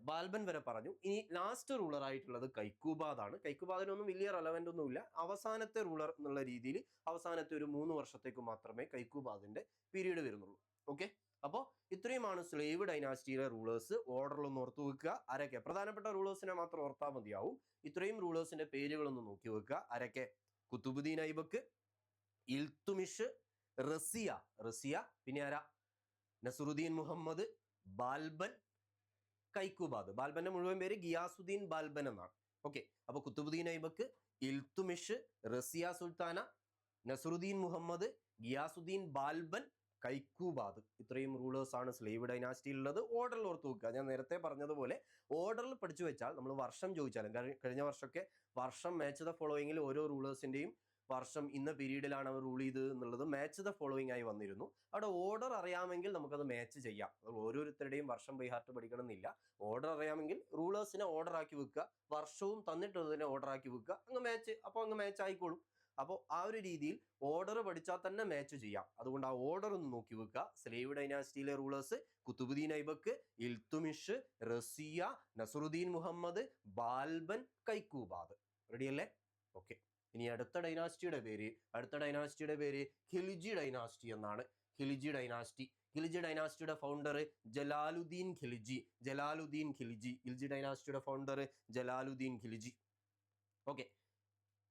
ബാൽബൻ വരെ പറഞ്ഞു. ഇനി ലാസ്റ്റ് റൂളർ ആയിട്ടുള്ളത് കൈക്കൂബാദാണ്. കൈക്കൂബാദിനൊന്നും വലിയ റെലവൻ്റ് ഒന്നുമില്ല. അവസാനത്തെ റൂളർ എന്നുള്ള രീതിയിൽ അവസാനത്തെ ഒരു 3 വർഷത്തേക്ക് മാത്രമേ കൈക്കൂബാദിന്റെ പീരീഡ് വരുന്നുള്ളൂ. ഓക്കെ, അപ്പോൾ ഇത്രയുമാണ് സ്ലേവ് ഡൈനാസ്റ്റിയിലെ റൂളേഴ്സ്. ഓർഡറിലൊന്ന് ഓർത്തു വെക്കുക. ആരൊക്കെ? പ്രധാനപ്പെട്ട റൂളേഴ്സിനെ മാത്രം ഓർത്താൽ മതിയാവും. ഇത്രയും റൂളേഴ്സിന്റെ പേരുകളൊന്ന് നോക്കി വെക്കുക. ആരൊക്കെ? കുത്തുബുദ്ദീൻ ഐബക്ക്, ഇൽത്തുമിഷ്, റസിയ, പിന്നെ ആരാ? നസറുദ്ദീൻ മുഹമ്മദ്, ബാൽബൻ, കൈക്കൂബാദ്. ബാൽബന്റെ മുഴുവൻ പേര് ഗിയാസുദ്ദീൻ ബാൽബൻ എന്നാണ്. ഓക്കെ, അപ്പൊ കുത്തുബുദ്ദീൻ ഐബക്ക്, ഇൽത്തുമിഷ്, റസിയ സുൽത്താന, നസറുദ്ദീൻ മുഹമ്മദ്, ഗിയാസുദ്ദീൻ ബാൽബൻ, കൈക്കൂബാദ്. ഇത്രയും റൂളേഴ്സ് ആണ് സ്ലേവ് ഡൈനാസ്റ്റിയിൽ ഉള്ളത്. ഓർഡറിൽ ഓർത്ത് വെക്കുക. ഞാൻ നേരത്തെ പറഞ്ഞതുപോലെ ഓർഡറിൽ പഠിച്ചു വെച്ചാൽ നമ്മൾ വർഷം ചോദിച്ചാലും, കഴിഞ്ഞ വർഷമൊക്കെ വർഷം മാച്ച് ദ ഫോളോയിങ്ങിൽ ഓരോ റൂളേഴ്സിന്റെയും വർഷം ഇന്ന പീരീഡിലാണ് അവർ റൂൾ ചെയ്തത് എന്നുള്ളത് മാച്ച് ദ ഫോളോയിങ് ആയി വന്നിരുന്നു. അവിടെ ഓർഡർ അറിയാമെങ്കിൽ നമുക്കത് മാച്ച് ചെയ്യാം. ഓരോരുത്തരുടെയും വർഷം ബൈ ഹാർട്ട് പഠിക്കണം എന്നില്ല. ഓർഡർ അറിയാമെങ്കിൽ റൂളേഴ്സിനെ ഓർഡർ ആക്കി വെക്കുക, വർഷവും തന്നിട്ടുള്ളതിനെ ഓർഡർ ആക്കി വെക്കുക, അങ്ങ് മാച്ച് ആയിക്കോളും. അപ്പോൾ ആ ഒരു രീതിയിൽ ഓർഡർ പഠിച്ചാൽ തന്നെ മാച്ച് ചെയ്യാം. അതുകൊണ്ട് ആ ഓർഡർ ഒന്ന് നോക്കി വെക്കുക. സ്ലേവ് ഡൈനാസ്റ്റിയിലെ റൂളേഴ്സ് കുത്തുബുദ്ദീൻ ഐബക്ക്, ഇൽത്തുമിഷ്, റസിയ, നസറുദ്ദീൻ മുഹമ്മദ്, ബാൽബൻ, കൈക്കൂബാദ്. റെഡിയല്ലേ? ഓക്കെ, ഇനി അടുത്ത ഡൈനാസ്റ്റിയുടെ പേര് ഖിൽജി ഡൈനാസ്റ്റി എന്നാണ്. ഖിൽജി ഡൈനാസ്റ്റിയുടെ ഫൗണ്ടർ ജലാലുദ്ദീൻ ഖിൽജി. ഖിൽജി ഡൈനാസ്റ്റിയുടെ ഫൗണ്ടർ ജലാലുദ്ദീൻ ഖിൽജി. ഓക്കെ,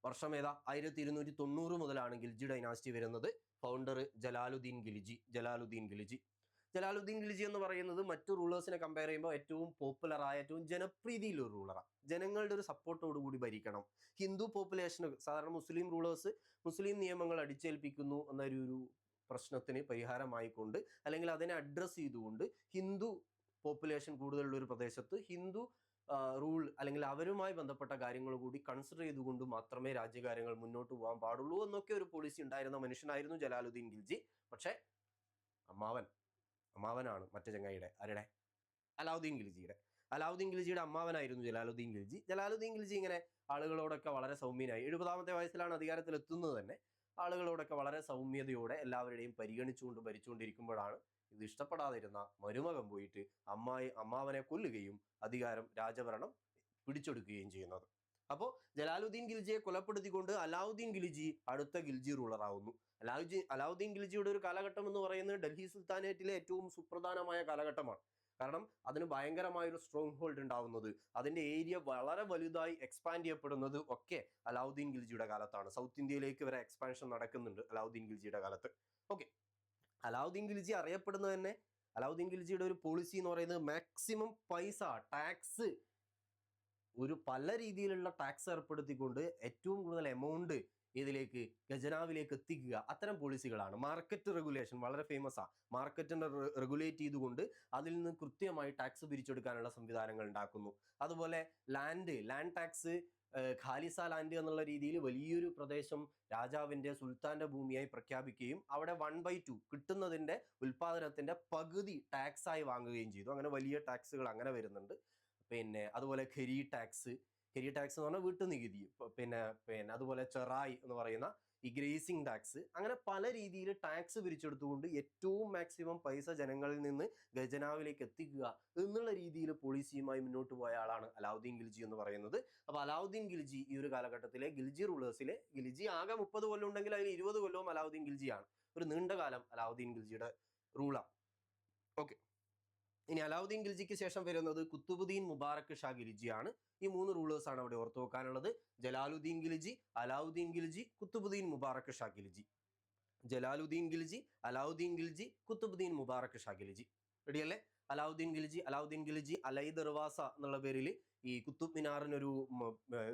വർഷം ഏതാ? 1290 മുതലാണ് ഖിൽജി ഡൈനാസ്റ്റി വരുന്നത്. ഫൗണ്ടർ ജലാലുദ്ദീൻ ഖിൽജി എന്ന് പറയുന്നത് മറ്റു റൂളേഴ്സിനെ കമ്പയർ ചെയ്യുമ്പോൾ ഏറ്റവും പോപ്പുലറായ, ഏറ്റവും ജനപ്രീതിയിലുള്ള റൂളറാണ്. ജനങ്ങളുടെ ഒരു സപ്പോർട്ടോടുകൂടി ഭരിക്കണം. ഹിന്ദു പോപ്പുലേഷന്, സാധാരണ മുസ്ലിം റൂളേഴ്സ് മുസ്ലിം നിയമങ്ങൾ അടിച്ചേൽപ്പിക്കുന്നു എന്നൊരു പ്രശ്നത്തിന് പരിഹാരമായിക്കൊണ്ട്, അല്ലെങ്കിൽ അതിനെ അഡ്രസ്സ് ചെയ്തുകൊണ്ട്, ഹിന്ദു പോപ്പുലേഷൻ കൂടുതലുള്ള ഒരു പ്രദേശത്ത് ഹിന്ദു റൂൾ അല്ലെങ്കിൽ അവരുമായി ബന്ധപ്പെട്ട കാര്യങ്ങൾ കൂടി കൺസിഡർ ചെയ്തുകൊണ്ട് മാത്രമേ രാജ്യകാര്യങ്ങൾ മുന്നോട്ട് പോകാൻ പാടുള്ളൂ എന്നൊക്കെ ഒരു പോളിസി ഉണ്ടായിരുന്ന മനുഷ്യനായിരുന്നു ജലാലുദ്ദീൻ ഖിൽജി. പക്ഷേ അമ്മാവനാണ് മറ്റേ ചങ്ങായിയുടെ, ആരുടെ? അലാവുദ്ദീൻ ഖിൽജിയുടെ അമ്മാവനായിരുന്നു ജലാലുദ്ദീൻ ഖിൽജി ഇങ്ങനെ ആളുകളോടൊക്കെ വളരെ സൗമ്യനായി. 70ാമത്തെ വയസ്സിലാണ് അധികാരത്തിൽ എത്തുന്നത് തന്നെ. ആളുകളോടൊക്കെ വളരെ സൗമ്യതയോടെ എല്ലാവരുടെയും പരിഗണിച്ചുകൊണ്ട് ഭരിച്ചുകൊണ്ടിരിക്കുമ്പോഴാണ് ഇത് ഇഷ്ടപ്പെടാതിരുന്ന മരുമകൻ പോയിട്ട് അമ്മാവനെ കൊല്ലുകയും രാജഭരണം പിടിച്ചെടുക്കുകയും ചെയ്യുന്നത്. അപ്പോൾ ജലാലുദ്ദീൻ ഖിൽജിയെ കൊലപ്പെടുത്തിക്കൊണ്ട് അലാവുദ്ദീൻ ഖിൽജി അടുത്ത ഖിൽജി റൂളർ ആവുന്നു. അലാവുദ്ദീൻ ഖിൽജിയുടെ ഒരു കാലഘട്ടം എന്ന് പറയുന്നത് ഡൽഹി സുൽത്താനേറ്റിലെ ഏറ്റവും സുപ്രധാനമായ കാലഘട്ടമാണ്. കാരണം അതിന് ഭയങ്കരമായ ഒരു സ്ട്രോങ് ഹോൾഡ് ഉണ്ടാവുന്നത്, അതിന്റെ ഏരിയ വളരെ വലുതായി എക്സ്പാൻഡ് ചെയ്യപ്പെടുന്നത് ഒക്കെ അലാവുദ്ദീൻ ഖിൽജിയുടെ കാലത്താണ്. സൗത്ത് ഇന്ത്യയിലേക്ക് വരെ എക്സ്പാൻഷൻ നടക്കുന്നുണ്ട് അലാവുദ്ദീൻ ഖിൽജിയുടെ കാലത്ത്. ഓക്കെ, അലാവുദ്ദീൻ ഖിൽജി അറിയപ്പെടുന്നത് തന്നെ, അലാവുദ്ദീൻ ഖിൽജിയുടെ ഒരു പോളിസി എന്ന് പറയുന്നത് മാക്സിമം പൈസ ടാക്സ്, ഒരു പല രീതിയിലുള്ള ടാക്സ് ഏർപ്പെടുത്തിക്കൊണ്ട് ഏറ്റവും കൂടുതൽ എമൗണ്ട് ഇതിലേക്ക് ഖജനാവിലേക്ക് എത്തിക്കുക, അത്തരം പോളിസികളാണ്. മാർക്കറ്റ് റെഗുലേഷൻ വളരെ ഫേമസ് ആണ്. മാർക്കറ്റിനെ റെഗുലേറ്റ് ചെയ്തുകൊണ്ട് അതിൽ നിന്ന് കൃത്യമായി ടാക്സ് പിരിച്ചെടുക്കാനുള്ള സംവിധാനങ്ങൾ ഉണ്ടാക്കുന്നു. അതുപോലെ ലാൻഡ് ടാക്സ്, ഖാലിസ ലാൻഡ് എന്നുള്ള രീതിയിൽ വലിയൊരു പ്രദേശം രാജാവിന്റെ സുൽത്താന്റെ ഭൂമിയായി പ്രഖ്യാപിക്കുകയും അവിടെ 1/2 കിട്ടുന്നതിന്റെ ഉൽപാദനത്തിന്റെ പകുതി ടാക്സ് ആയി വാങ്ങുകയും ചെയ്തു. അങ്ങനെ വലിയ ടാക്സുകൾ അങ്ങനെ വരുന്നുണ്ട്. പിന്നെ അതുപോലെ ഖരി ടാക്സ് എന്ന് പറഞ്ഞാൽ വീട്ടുനികുതി, പിന്നെ അതുപോലെ ചെറായി എന്ന് പറയുന്ന ഈ ഗ്രേസിംഗ് ടാക്സ്, അങ്ങനെ പല രീതിയിൽ ടാക്സ് പിരിച്ചെടുത്തുകൊണ്ട് ഏറ്റവും മാക്സിമം പൈസ ജനങ്ങളിൽ നിന്ന് ഖജനാവിലേക്ക് എത്തിക്കുക എന്നുള്ള രീതിയിൽ പോളിസിയുമായി മുന്നോട്ട് പോയ ആളാണ് അലാവുദ്ദീൻ ഖിൽജി എന്ന് പറയുന്നത്. അപ്പൊ അലാവുദ്ദീൻ ഖിൽജി ഈ ഒരു കാലഘട്ടത്തിലെ ഖിൽജി റൂളേഴ്സിലെ, ഖിൽജി ആകെ 30 കൊല്ലം ഉണ്ടെങ്കിൽ അതിൽ 20 കൊല്ലവും അലാവുദ്ദീൻ ഖിൽജിയാണ്. ഒരു നീണ്ട കാലം അലാവുദ്ദീൻ ഖിൽജിയുടെ റൂളാണ്. ഓക്കെ, ഇനി അലാവുദ്ദീൻ ഖിൽജിക്ക് ശേഷം വരുന്നത് കുത്തുബുദ്ദീൻ മുബാറക് ഷാ ഖിൽജിയാണ്. ഈ 3 റൂളേഴ്സ് ആണ് അവിടെ ഓർത്തു വെക്കാനുള്ളത്. ജലാലുദ്ദീൻ ഖിൽജി, അലാവുദ്ദീൻ ഖിൽജി, കുത്തുബുദ്ദീൻ മുബാറക് ഷാ ഖിൽജി. ജലാലുദ്ദീൻ ഖിൽജി, അലാവുദ്ദീൻ ഖിൽജി, കുത്തുബുദ്ദീൻ മുബാറക് ഷാ ഖിൽജി. റെഡിയല്ലേ? അലാവുദ്ദീൻ ഖിൽജി അലൈ ദർവാസ എന്നുള്ള പേരിൽ ഈ കുത്തുബ് മിനാറിന്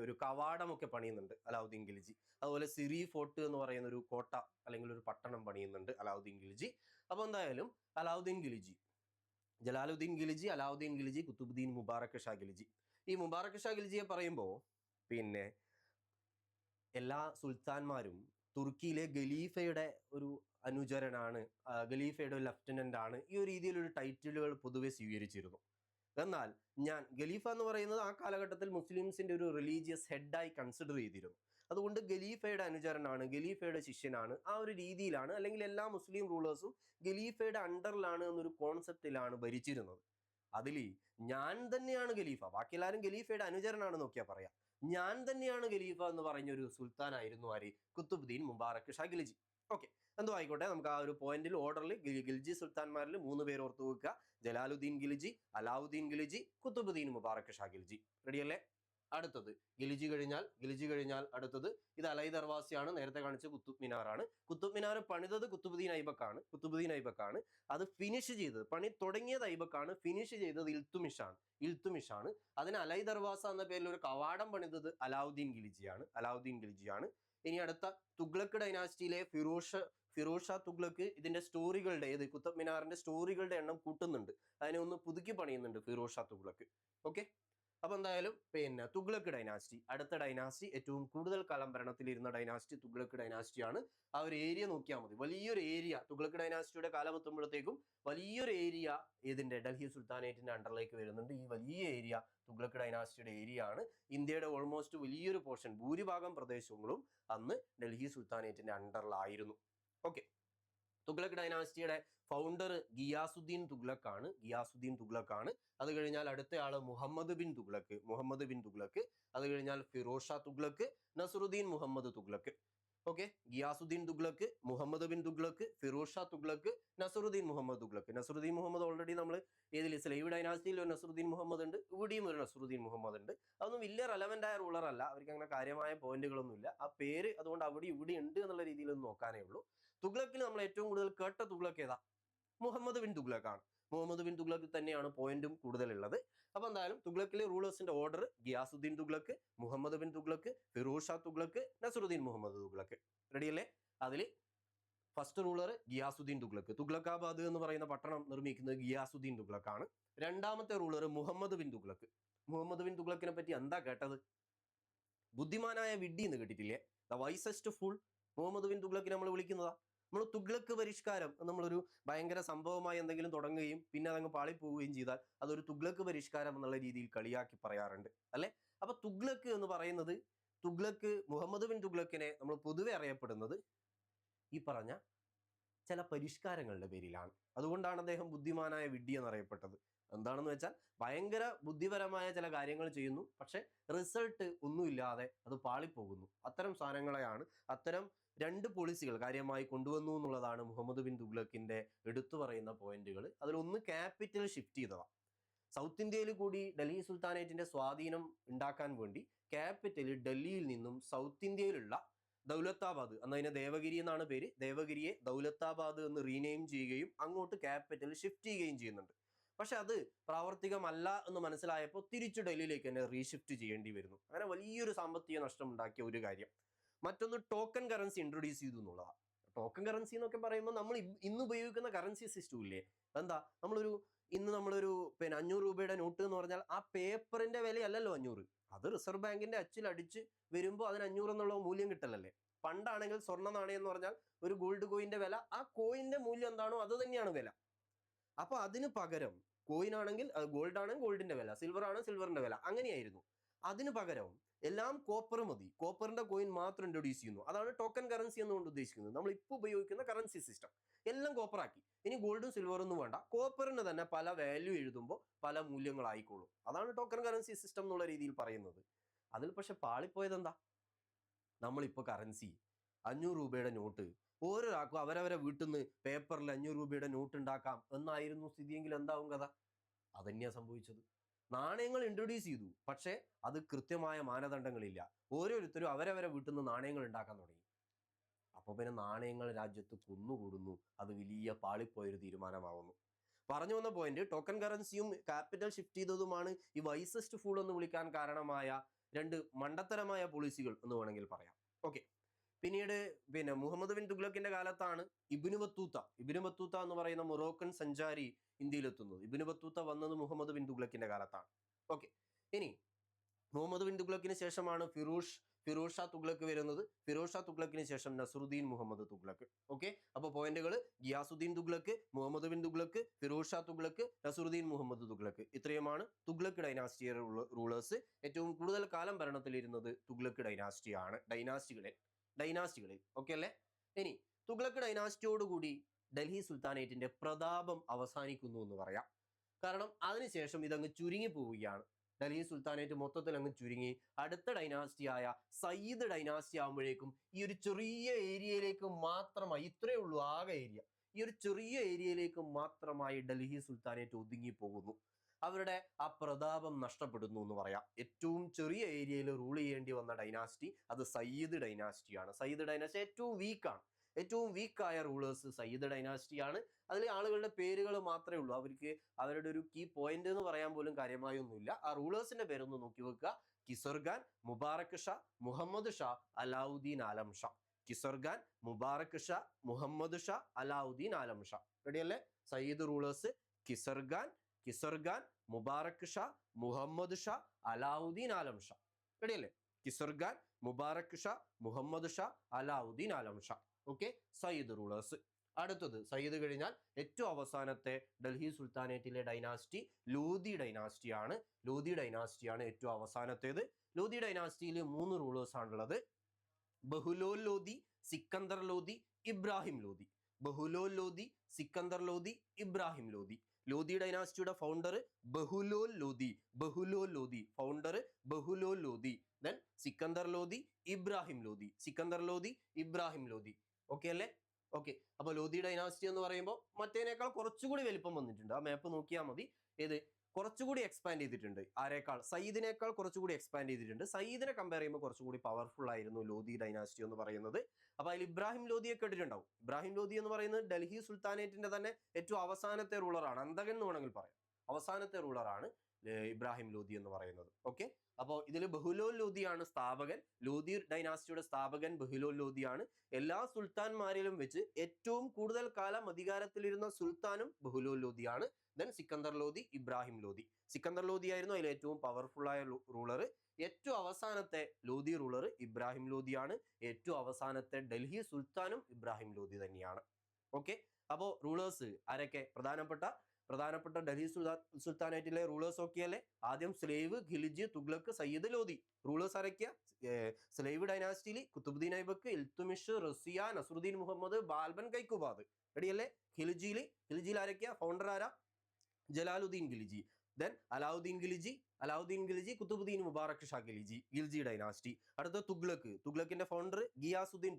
ഒരു കവാടമൊക്കെ പണിയുന്നുണ്ട് അലാവുദ്ദീൻ ഖിൽജി. അതുപോലെ സിറി ഫോർട്ട് എന്ന് പറയുന്ന ഒരു കോട്ട അല്ലെങ്കിൽ ഒരു പട്ടണം പണിയുന്നുണ്ട് അലാവുദ്ദീൻ ഖിൽജി. അപ്പൊ എന്തായാലും അലാവുദ്ദീൻ ഖിൽജി, ജലാലുദ്ദീൻ ഖിൽജി, അലാവുദ്ദീൻ ഖിൽജി, കുത്തുബുദ്ദീൻ മുബാറക് ഷാ ഖിൽജി. ഈ മുബാറക് ഷാ ഖിൽജിയെ പറയുമ്പോൾ പിന്നെ എല്ലാ സുൽത്താൻമാരും തുർക്കിയിലെ ഖലീഫയുടെ ഒരു അനുചരനാണ്, ഖലീഫയുടെ ഒരു ലെഫ്റ്റനന്റ് ആണ്, ഈ ഒരു രീതിയിലൊരു ടൈറ്റിലുകൾ പൊതുവെ സ്വീകരിച്ചിരുന്നു. എന്നാൽ ഞാൻ ഖലീഫ എന്ന് പറയുന്നത് ആ കാലഘട്ടത്തിൽ മുസ്ലിംസിന്റെ ഒരു റിലീജിയസ് ഹെഡായി കൺസിഡർ ചെയ്തിരുന്നു. അതുകൊണ്ട് ഖലീഫയുടെ അനുചരനാണ്, ഖലീഫയുടെ ശിഷ്യനാണ്, ആ ഒരു രീതിയിലാണ്, അല്ലെങ്കിൽ എല്ലാ മുസ്ലിം റൂളേഴ്സും ഖലീഫയുടെ അണ്ടറിലാണ് എന്നൊരു കോൺസെപ്റ്റിലാണ് ഭരിച്ചിരുന്നത്. അതിൽ ഞാൻ തന്നെയാണ് ഖലീഫ, ബാക്കി എല്ലാവരും ഖലീഫയുടെ അനുചരനാണ് നോക്കിയാൽ പറയാം. ഞാൻ തന്നെയാണ് ഖലീഫ എന്ന് പറഞ്ഞൊരു സുൽത്താനായിരുന്നു ആര്? കുത്തുബുദ്ദീൻ മുബാറക് ഷാ ഖിൽജി. ഓക്കെ, എന്തോ ആയിക്കോട്ടെ, നമുക്ക് ആ ഒരു പോയിന്റിൽ ഓർഡറിൽ ഖിൽജി സുൽത്താൻമാരിൽ 3 പേര് ഓർത്തു വെക്കുക: ജലാലുദ്ദീൻ ഖിൽജി, അലാവുദ്ദീൻ ഖിൽജി, കുത്തുബുദ്ദീൻ മുബാറക് ഷാ ഖിൽജി. റെഡിയല്ലേ? അടുത്തത് ഖിൽജി കഴിഞ്ഞാൽ അടുത്തത് ഇത് അലൈ ദർവാസയാണ്, നേരത്തെ കാണിച്ച കുത്തുബ് മിനാറാണ്. കുത്തുബ് മിനാർ പണിതത് കുത്തുബുദ്ദീൻ ഐബക്കാണ്. അത് ഫിനിഷ് ചെയ്തത്, പണി തുടങ്ങിയത് ഐബക്കാണ്, ഫിനിഷ് ചെയ്തത് ഇൽത്തുമിഷാണ്. അതിന് അലൈ ദർവാസ എന്ന പേരിൽ ഒരു കവാടം പണിതത് അലാവുദ്ദീൻ ഖിൽജിയാണ്. ഇനി അടുത്ത തുഗ്ലക്ക് ഡൈനാസ്റ്റിയിലെ ഫിറോസ് ഷാ തുഗ്ലക്ക് ഇതിന്റെ സ്റ്റോറികളുടെ, കുത്തബ് മിനാറിന്റെ സ്റ്റോറികളുടെ എണ്ണം കൂട്ടുന്നുണ്ട്, അതിനെ ഒന്ന് പുതുക്കി പണിയുന്നുണ്ട് ഫിറോസ് ഷാ തുഗ്ലക്ക്. ഓക്കെ, അപ്പൊ എന്തായാലും തുഗ്ലക്ക് ഡൈനാസ്റ്റി, അടുത്ത ഡൈനാസ്റ്റി, ഏറ്റവും കൂടുതൽ കാലം ഭരണത്തിലിരുന്ന ഡൈനാസ്റ്റി തുഗ്ലക്ക് ഡൈനാസ്റ്റിയാണ്. ആ ഒരു ഏരിയ നോക്കിയാൽ മതി, വലിയൊരു ഏരിയ. തുഗ്ലക്ക് ഡൈനാസ്റ്റിയുടെ കാലം എത്തുമ്പോഴത്തേക്കും വലിയൊരു ഏരിയ ഇതിന്റെ ഡൽഹി സുൽത്താനേറ്റിന്റെ അണ്ടറിലേക്ക് വരുന്നുണ്ട്. ഈ വലിയ ഏരിയ തുഗ്ലക്ക് ഡൈനാസ്റ്റിയുടെ ഏരിയ ആണ്. ഇന്ത്യയുടെ ഓൾമോസ്റ്റ് വലിയൊരു പോർഷൻ, ഭൂരിഭാഗം പ്രദേശങ്ങളും അന്ന് ഡൽഹി സുൽത്താനേറ്റിന്റെ അണ്ടറിലായിരുന്നു. ഓക്കെ, തുഗ്ലക്ക് ഡൈനാസ്റ്റിയുടെ ഫൗണ്ടർ ഗിയാസുദ്ദീൻ തുഗ്ലക്കാണ്. അത് കഴിഞ്ഞാൽ അടുത്ത ആള് മുഹമ്മദ് ബിൻ തുഗ്ലക്ക്. അത് കഴിഞ്ഞാൽ ഫിറോസ് ഷാ തുഗ്ലക്ക്, നസറുദ്ദീൻ മുഹമ്മദ് തുഗ്ലക്ക്. ഓക്കെ, ഗിയാസുദ്ദീൻ തുഗ്ലക്ക്, മുഹമ്മദ് ബിൻ തുഗ്ലക്ക്, ഫിറോസ് ഷാ തുഗ്ലക്ക്, നസറുദ്ദീൻ മുഹമ്മദ് തുഗ്ലക്ക്. നസറുദ്ദീൻ മുഹമ്മദ് ഓൾറെഡി നമ്മൾ ഏതിൽ സ്ലേവ് ഡൈനാസ്റ്റിയിൽ ഒരു നസറുദ്ദീൻ മുഹമ്മദ് ഉണ്ട്, ഇവിടെയും ഒരു നസറുദ്ദീൻ മുഹമ്മദ് ഉണ്ട്. അതൊന്നും വലിയ റെലവെന്റ് ആയ റൂളർ അല്ല, അവർക്ക് അങ്ങനെ കാര്യമായ പോയിന്റുകളൊന്നും ഇല്ല. ആ പേര് അതുകൊണ്ട് അവിടെ ഇവിടെ ഉണ്ട് എന്നുള്ള രീതിയിൽ ഒന്ന് നോക്കാനേ ഉള്ളൂ. തുഗ്ലക്കിൽ നമ്മൾ ഏറ്റവും കൂടുതൽ കേട്ട തുഗ്ലക്ക് ഏതാ? മുഹമ്മദ് ബിൻ തുഗ്ലക്കാണ്. മുഹമ്മദ് ബിൻ തുഗ്ലക്ക് തന്നെയാണ് പോയിന്റും കൂടുതലുള്ളത്. അപ്പൊ എന്തായാലും തുഗ്ലക്കിലെ റൂളേഴ്സിന്റെ ഓർഡർ: ഗിയാസുദ്ദീൻ തുഗ്ലക്ക്, മുഹമ്മദ് ബിൻ തുഗ്ലക്ക്, ഫിറോസ് ഷാ തുഗ്ലക്ക്, നസറുദ്ദീൻ മുഹമ്മദ് തുഗ്ലക്ക്. റെഡിയല്ലേ? അതിൽ ഫസ്റ്റ് റൂളർ ഗിയാസുദ്ദീൻ തുഗ്ലക്ക്. തുഗ്ലക്കാബാദ് എന്ന് പറയുന്ന പട്ടണം നിർമ്മിക്കുന്നത് ഗിയാസുദ്ദീൻ തുഗ്ലക്കാണ്. രണ്ടാമത്തെ റൂളർ മുഹമ്മദ് ബിൻ തുഗ്ലക്കിനെ പറ്റി എന്താ കേട്ടത്? ബുദ്ധിമാനായ വിഡ്ഢി എന്ന് കേട്ടിട്ടില്ലേ? The wisest fool. Muhammad bin തുഗ്ലക്കിനെ നമ്മൾ വിളിക്കുന്നതാ. നമ്മൾ തുഗ്ലക്ക് പരിഷ്കാരം നമ്മളൊരു ഭയങ്കര സംഭവമായി എന്തെങ്കിലും തുടങ്ങുകയും പിന്നെ അതങ്ങ് പാളിപ്പോവുകയും ചെയ്താൽ അതൊരു തുഗ്ലക്ക് പരിഷ്കാരം എന്നുള്ള രീതിയിൽ കളിയാക്കി പറയാറുണ്ട്, അല്ലെ? അപ്പൊ തുഗ്ലക്ക് എന്ന് പറയുന്നത്, മുഹമ്മദ് ബിൻ തുഗ്ലക്കിനെ നമ്മൾ പൊതുവെ അറിയപ്പെടുന്നത് ഈ പറഞ്ഞ ചില പരിഷ്കാരങ്ങളുടെ പേരിലാണ്. അതുകൊണ്ടാണ് അദ്ദേഹം ബുദ്ധിമാനായ വിഡ്ഢി എന്നറിയപ്പെട്ടത്. എന്താണെന്ന് വെച്ചാൽ ഭയങ്കര ബുദ്ധിപരമായ ചില കാര്യങ്ങൾ ചെയ്യുന്നു, പക്ഷെ റിസൾട്ട് ഒന്നുമില്ലാതെ അത് പാളിപ്പോകുന്നു. അത്തരം സാധനങ്ങളെയാണ്, അത്തരം 2 പോളിസികൾ കാര്യമായി കൊണ്ടുവന്നു എന്നുള്ളതാണ് മുഹമ്മദ് ബിൻ തുഗ്ലക്കിന്റെ എടുത്തു പറയുന്ന പോയിന്റുകൾ. അതിലൊന്ന് ക്യാപിറ്റൽ ഷിഫ്റ്റ് ചെയ്തതാണ്. സൗത്ത് ഇന്ത്യയിൽ കൂടി ഡൽഹി സുൽത്താനേറ്റിന്റെ സ്വാധീനം ഉണ്ടാക്കാൻ വേണ്ടി ക്യാപിറ്റൽ ഡൽഹിയിൽ നിന്നും സൗത്ത് ഇന്ത്യയിലുള്ള ദൗലത്താബാദ്, അന്ന് അതിനെ ദേവഗിരി എന്നാണ് പേര്, ദേവഗിരിയെ ദൗലത്താബാദ് എന്ന് റീനെയിം ചെയ്യുകയും അങ്ങോട്ട് ക്യാപിറ്റൽ ഷിഫ്റ്റ് ചെയ്യുകയും ചെയ്യുന്നുണ്ട്. പക്ഷെ അത് പ്രാവർത്തികമല്ല എന്ന് മനസ്സിലായപ്പോൾ തിരിച്ചു ഡൽഹിയിലേക്ക് തന്നെ റീഷിഫ്റ്റ് ചെയ്യേണ്ടി വരുന്നു. അങ്ങനെ വലിയൊരു സാമ്പത്തിക നഷ്ടം ഉണ്ടാക്കിയ ഒരു കാര്യം. മറ്റൊന്ന് ടോക്കൺ കറൻസി ഇൻട്രൊഡ്യൂസ് ചെയ്തു എന്നുള്ളതാണ്. ടോക്കൺ കറൻസി എന്നൊക്കെ പറയുമ്പോൾ നമ്മൾ ഇന്ന് ഉപയോഗിക്കുന്ന കറൻസി സിസ്റ്റം ഇല്ലേ, എന്താ ഇന്ന് നമ്മളൊരു 500 രൂപയുടെ നോട്ട് എന്ന് പറഞ്ഞാൽ ആ പേപ്പറിന്റെ വിലയല്ലല്ലോ 500, അത് റിസർവ് ബാങ്കിന്റെ അച്ചിൽ അടിച്ച് വരുമ്പോൾ അതിന് 500 എന്നുള്ള മൂല്യം കിട്ടലല്ലേ. പണ്ടാണെങ്കിൽ സ്വർണ്ണ നാണയം എന്ന് പറഞ്ഞാൽ ഒരു ഗോൾഡ് കോയിന്റെ വില, ആ കോയിന്റെ മൂല്യം എന്താണോ അത് തന്നെയാണ് വില. അപ്പൊ അതിന് പകരം കോയിൻ ആണെങ്കിൽ ഗോൾഡ് ആണെങ്കിൽ ഗോൾഡിന്റെ വില, സിൽവർ ആണ് സിൽവറിന്റെ വില, അങ്ങനെയായിരുന്നു. അതിന് പകരം എല്ലാം കോപ്പർ മതി, കോപ്പറിന്റെ കോയിൻ മാത്രം ഇൻട്രൊഡ്യൂസ് ചെയ്യുന്നു. അതാണ് ടോക്കൺ കറൻസി എന്നുകൊണ്ട് ഉദ്ദേശിക്കുന്നത്. നമ്മൾ ഇപ്പോൾ ഉപയോഗിക്കുന്ന കറൻസി സിസ്റ്റം എല്ലാം കോപ്പറാക്കി. ഇനി ഗോൾഡും സിൽവറും ഒന്നും വേണ്ട, കോപ്പറിന് തന്നെ പല വാല്യൂ എഴുതുമ്പോൾ പല മൂല്യങ്ങളായിക്കോളും. അതാണ് ടോക്കൺ കറൻസി സിസ്റ്റം എന്നുള്ള രീതിയിൽ പറയുന്നത്. അതിൽ പക്ഷെ പാളിപ്പോയത് എന്താ, നമ്മളിപ്പോൾ കറൻസി 500 രൂപയുടെ നോട്ട് ഓരോരാൾക്കും അവരവരെ വീട്ടിൽ നിന്ന് പേപ്പറിൽ 500 രൂപയുടെ നോട്ട് ഉണ്ടാക്കാം എന്നായിരുന്നു സ്ഥിതിയെങ്കിൽ എന്താവും കഥ? അതന്നെയാ സംഭവിച്ചത്. നാണയങ്ങൾ ഇൻട്രൊഡ്യൂസ് ചെയ്തു, പക്ഷെ അത് കൃത്യമായ മാനദണ്ഡങ്ങളില്ല. ഓരോരുത്തരും അവരവരെ വീട്ടിൽ നിന്ന് നാണയങ്ങൾ ഉണ്ടാക്കാൻ തുടങ്ങി. അപ്പൊ പിന്നെ നാണയങ്ങൾ രാജ്യത്ത് കുന്നുകൂടുന്നു. അത് വലിയ പാളിപ്പോയൊരു തീരുമാനമാവുന്നു. പറഞ്ഞു വന്ന പോയിന്റ്, ടോക്കൺ കറൻസിയും ക്യാപിറ്റൽ ഷിഫ്റ്റ് ചെയ്തതുമാണ് ഈ വൈസസ്റ്റ് ഫൂൾ എന്ന് വിളിക്കാൻ കാരണമായ 2 മണ്ടത്തരമായ പോളിസികൾ എന്ന് വേണമെങ്കിൽ പറയാം. ഓക്കെ, പിന്നീട് മുഹമ്മദ് ബിൻ തുഗ്ലക്കിന്റെ കാലത്താണ് ഇബ്നു ബത്തൂത്ത എന്ന് പറയുന്ന മൊറോക്കൻ സഞ്ചാരി ഇന്ത്യയിലെത്തുന്നത്. ഇബ്നു ബത്തൂത്ത വന്നത് മുഹമ്മദ് ബിൻ തുഗ്ലക്കിന്റെ കാലത്താണ്. ഓക്കെ, ഇനി മുഹമ്മദ് ബിൻ തുഗ്ലക്കിന് ശേഷമാണ് ഫിറോസ് ഷാ തുഗ്ലക്ക് വരുന്നത്. ഫിറോസ് ഷാ തുഗ്ലക്കിന് ശേഷം നസറുദ്ദീൻ മുഹമ്മദ് തുഗ്ലക്ക്. ഓക്കെ, അപ്പോൾ പോയിന്റുകൾ ഗിയാസുദ്ദീൻ തുഗ്ലക്ക്, മുഹമ്മദ് ബിൻ തുഗ്ലക്ക്, ഫിറോസ് ഷാ തുഗ്ലക്ക്, നസറുദ്ദീൻ മുഹമ്മദ് തുഗ്ലക്ക്. ഇത്രയുമാണ് തുഗ്ലക്ക് ഡൈനാസ്റ്റിയുടെ റൂളേഴ്സ്. ഏറ്റവും കൂടുതൽ കാലം ഭരണത്തിലിരുന്നത് തുഗ്ലക്ക് ഡൈനാസ്റ്റികളിൽ. ഓക്കെ അല്ലേ? ഇനി തുഗ്ലക്ക് ഡൈനാസ്റ്റിയോടുകൂടി ഡൽഹി സുൽത്താനേറ്റിന്റെ പ്രതാപം അവസാനിക്കുന്നു എന്ന് പറയാം. കാരണം അതിനുശേഷം ഇതങ്ങ് ചുരുങ്ങി പോവുകയാണ്. ഡൽഹി സുൽത്താനേറ്റ് മൊത്തത്തിൽ അങ്ങ് ചുരുങ്ങി. അടുത്ത ഡൈനാസ്റ്റിയായ സയ്യിദ് ഡൈനാസ്റ്റി ആകുമ്പോഴേക്കും ഈ ഒരു ചെറിയ ഏരിയയിലേക്ക് മാത്രമായി, ഇത്രയേ ഉള്ളൂ ആകെ ഏരിയ, ഈ ഒരു ചെറിയ ഏരിയയിലേക്ക് മാത്രമായി ഡൽഹി സുൽത്താനേറ്റ് ഒതുങ്ങി പോകുന്നു. അവരുടെ ആ പ്രതാപം നഷ്ടപ്പെടുന്നു എന്ന് പറയാം. ഏറ്റവും ചെറിയ ഏരിയയിൽ റൂൾ ചെയ്യേണ്ടി വന്ന ഡൈനാസ്റ്റി അത് സയ്യിദ് ഡൈനാസ്റ്റിയാണ്. സയ്യിദ് ഡൈനാസ്റ്റി ഏറ്റവും വീക്കായ റൂളേഴ്സ് സയ്യിദ് ഡൈനാസ്റ്റിയാണ്. അതിൽ ആളുകളുടെ പേരുകൾ മാത്രമേ ഉള്ളൂ. അവർക്ക് അവരുടെ ഒരു കീ പോയിന്റ് എന്ന് പറയാൻ പോലും കാര്യമായി ഒന്നുമില്ല. ആ റൂളേഴ്സിന്റെ പേരൊന്ന് നോക്കി വെക്കുക: കിസർഖാൻ, മുബാറക് ഷാ, മുഹമ്മദ് ഷാ, അലാവുദ്ദീൻ ആലം ഷാ. കിസർഖാൻ, മുബാറക് ഷാ, മുഹമ്മദ് ഷാ, അലാവുദ്ദീൻ ആലം ഷാ. റെഡിയല്ലേ? സയ്യിദ് റൂളേഴ്സ് കിസർഖാൻ, മുബാറക് ഷാ, മുഹമ്മദ് ഷാ, അലാവുദ്ദീൻ ആലം ഷാ. റെഡിയല്ലേ? കിസർഖാൻ, മുബാറക് ഷാ, മുഹമ്മദ് ഷാ, അലാവുദ്ദീൻ ആലം ഷാ. Okay, Sayyid rulers. അടുത്തത് സയ്യിദ് കഴിഞ്ഞാൽ ഏറ്റവും അവസാനത്തെ ഡൽഹി സുൽത്താനേറ്റിലെ ഡൈനാസ്റ്റി ലോധി ഡൈനാസ്റ്റിയാണ് ഏറ്റവും അവസാനത്തേത്. ലോധി ഡൈനാസ്റ്റിയിൽ 3 റൂളേഴ്സ് ആണുള്ളത്: ബഹുലോൽ ലോധി, സിക്കന്ദർ ലോധി, ഇബ്രാഹിം ലോധി. ബഹുലോൽ ലോധി, സിക്കന്ദർ ലോധി, ഇബ്രാഹിം ലോധി. ലോധി ഡൈനാസ്റ്റിയുടെ founder Bahlul Lodi, founder Bahlul Lodi. Then Sikandar Lodi, Ibrahim Lodi. Okay അല്ലേ? ഓക്കെ, അപ്പൊ ലോധി ഡൈനാസ്റ്റി എന്ന് പറയുമ്പോൾ മറ്റേനേക്കാൾ കുറച്ചുകൂടി വലിപ്പം വന്നിട്ടുണ്ട്. ആ മാപ്പ് നോക്കിയാൽ മതി. കുറച്ചുകൂടി എക്സ്പാൻഡ് ചെയ്തിട്ടുണ്ട്. ആരേക്കാൾ? സയ്യിദിനേക്കാൾ കുറച്ചുകൂടി എക്സ്പാൻഡ് ചെയ്തിട്ടുണ്ട്. സയ്യിദിനെ കമ്പയർ ചെയ്യുമ്പോൾ കുറച്ചുകൂടി പവർഫുൾ ആയിരുന്നു ലോധി ഡൈനാസ്റ്റി എന്ന് പറയുന്നത്. അപ്പൊ അതിൽ ഇബ്രാഹിം ലോധിയെ കേട്ടിട്ടുണ്ടാവും. ഇബ്രാഹിം ലോധി എന്ന് പറയുന്നത് ഡൽഹി സുൽത്താനേറ്റിന്റെ തന്നെ ഏറ്റവും അവസാനത്തെ റൂളറാണ്. അന്തകൻ എന്ന് വേണമെങ്കിൽ പറയാം. അവസാനത്തെ റൂളറാണ് ഇബ്രാഹിം ലോധി എന്ന് പറയുന്നത്. ഓക്കെ, അപ്പോൾ ഇതിൽ ബഹുലോൽ ലോധിയാണ് സ്ഥാപകൻ. ലോധി ഡൈനാസ്റ്റിയുടെ സ്ഥാപകൻ ബഹുലോൽ ലോധിയാണ്. എല്ലാ സുൽത്താൻമാരിലും വെച്ച് ഏറ്റവും കൂടുതൽ കാലം അധികാരത്തിലിരുന്ന സുൽത്താനും ബഹുലോൽ ലോധിയാണ്. ദെൻ സിക്കന്ദർ ലോധി, ഇബ്രാഹിം ലോധി. സിക്കന്ദർ ലോധി ആയിരുന്നു അതിൽ ഏറ്റവും പവർഫുൾ ആയ റൂളർ. ഏറ്റവും അവസാനത്തെ ലോധി റൂളർ ഇബ്രാഹിം ലോധിയാണ്. ഏറ്റവും അവസാനത്തെ ഡൽഹി സുൽത്താനും ഇബ്രാഹിം ലോധി തന്നെയാണ്. ഓക്കെ, അപ്പോൾ റൂളേഴ്സ് ആരൊക്കെ? പ്രധാനപ്പെട്ട ഡൽഹി സുൽത്താനേറ്റിലെ റൂളേഴ്സ് ഒക്കെയല്ലേ? ആദ്യം സ്ലേവ്, ഖിൽജി, തുഗ്ലക്ക്, സയ്യിദ്, ലോധി. റൂളേഴ്സ് ആരൊക്കെയാ? സ്ലേവ് ഡൈനാസ്റ്റിയിൽ കുത്തുബുദ്ദീൻ ഐബക്ക്, ഇൽത്തുമിഷ്, റസിയ, നസറുദ്ദീൻ മുഹമ്മദ്, ബാൽബൻ, കൈക്കുബാദ്. റെഡിയല്ലേ? ഖിൽജിയിൽ ആരൊക്കെയാ? ഫൗണ്ടർ ആരാ? ജലാലുദ്ദീൻ ഖിൽജി. Then Alauddin Khilji, Qutbuddin Mubarak Shah Khilji dynasty. അടുത്ത തുഗ്ലക്കിന്റെ ഫൗണ്ടർ ഗിയാസുദ്ദീൻ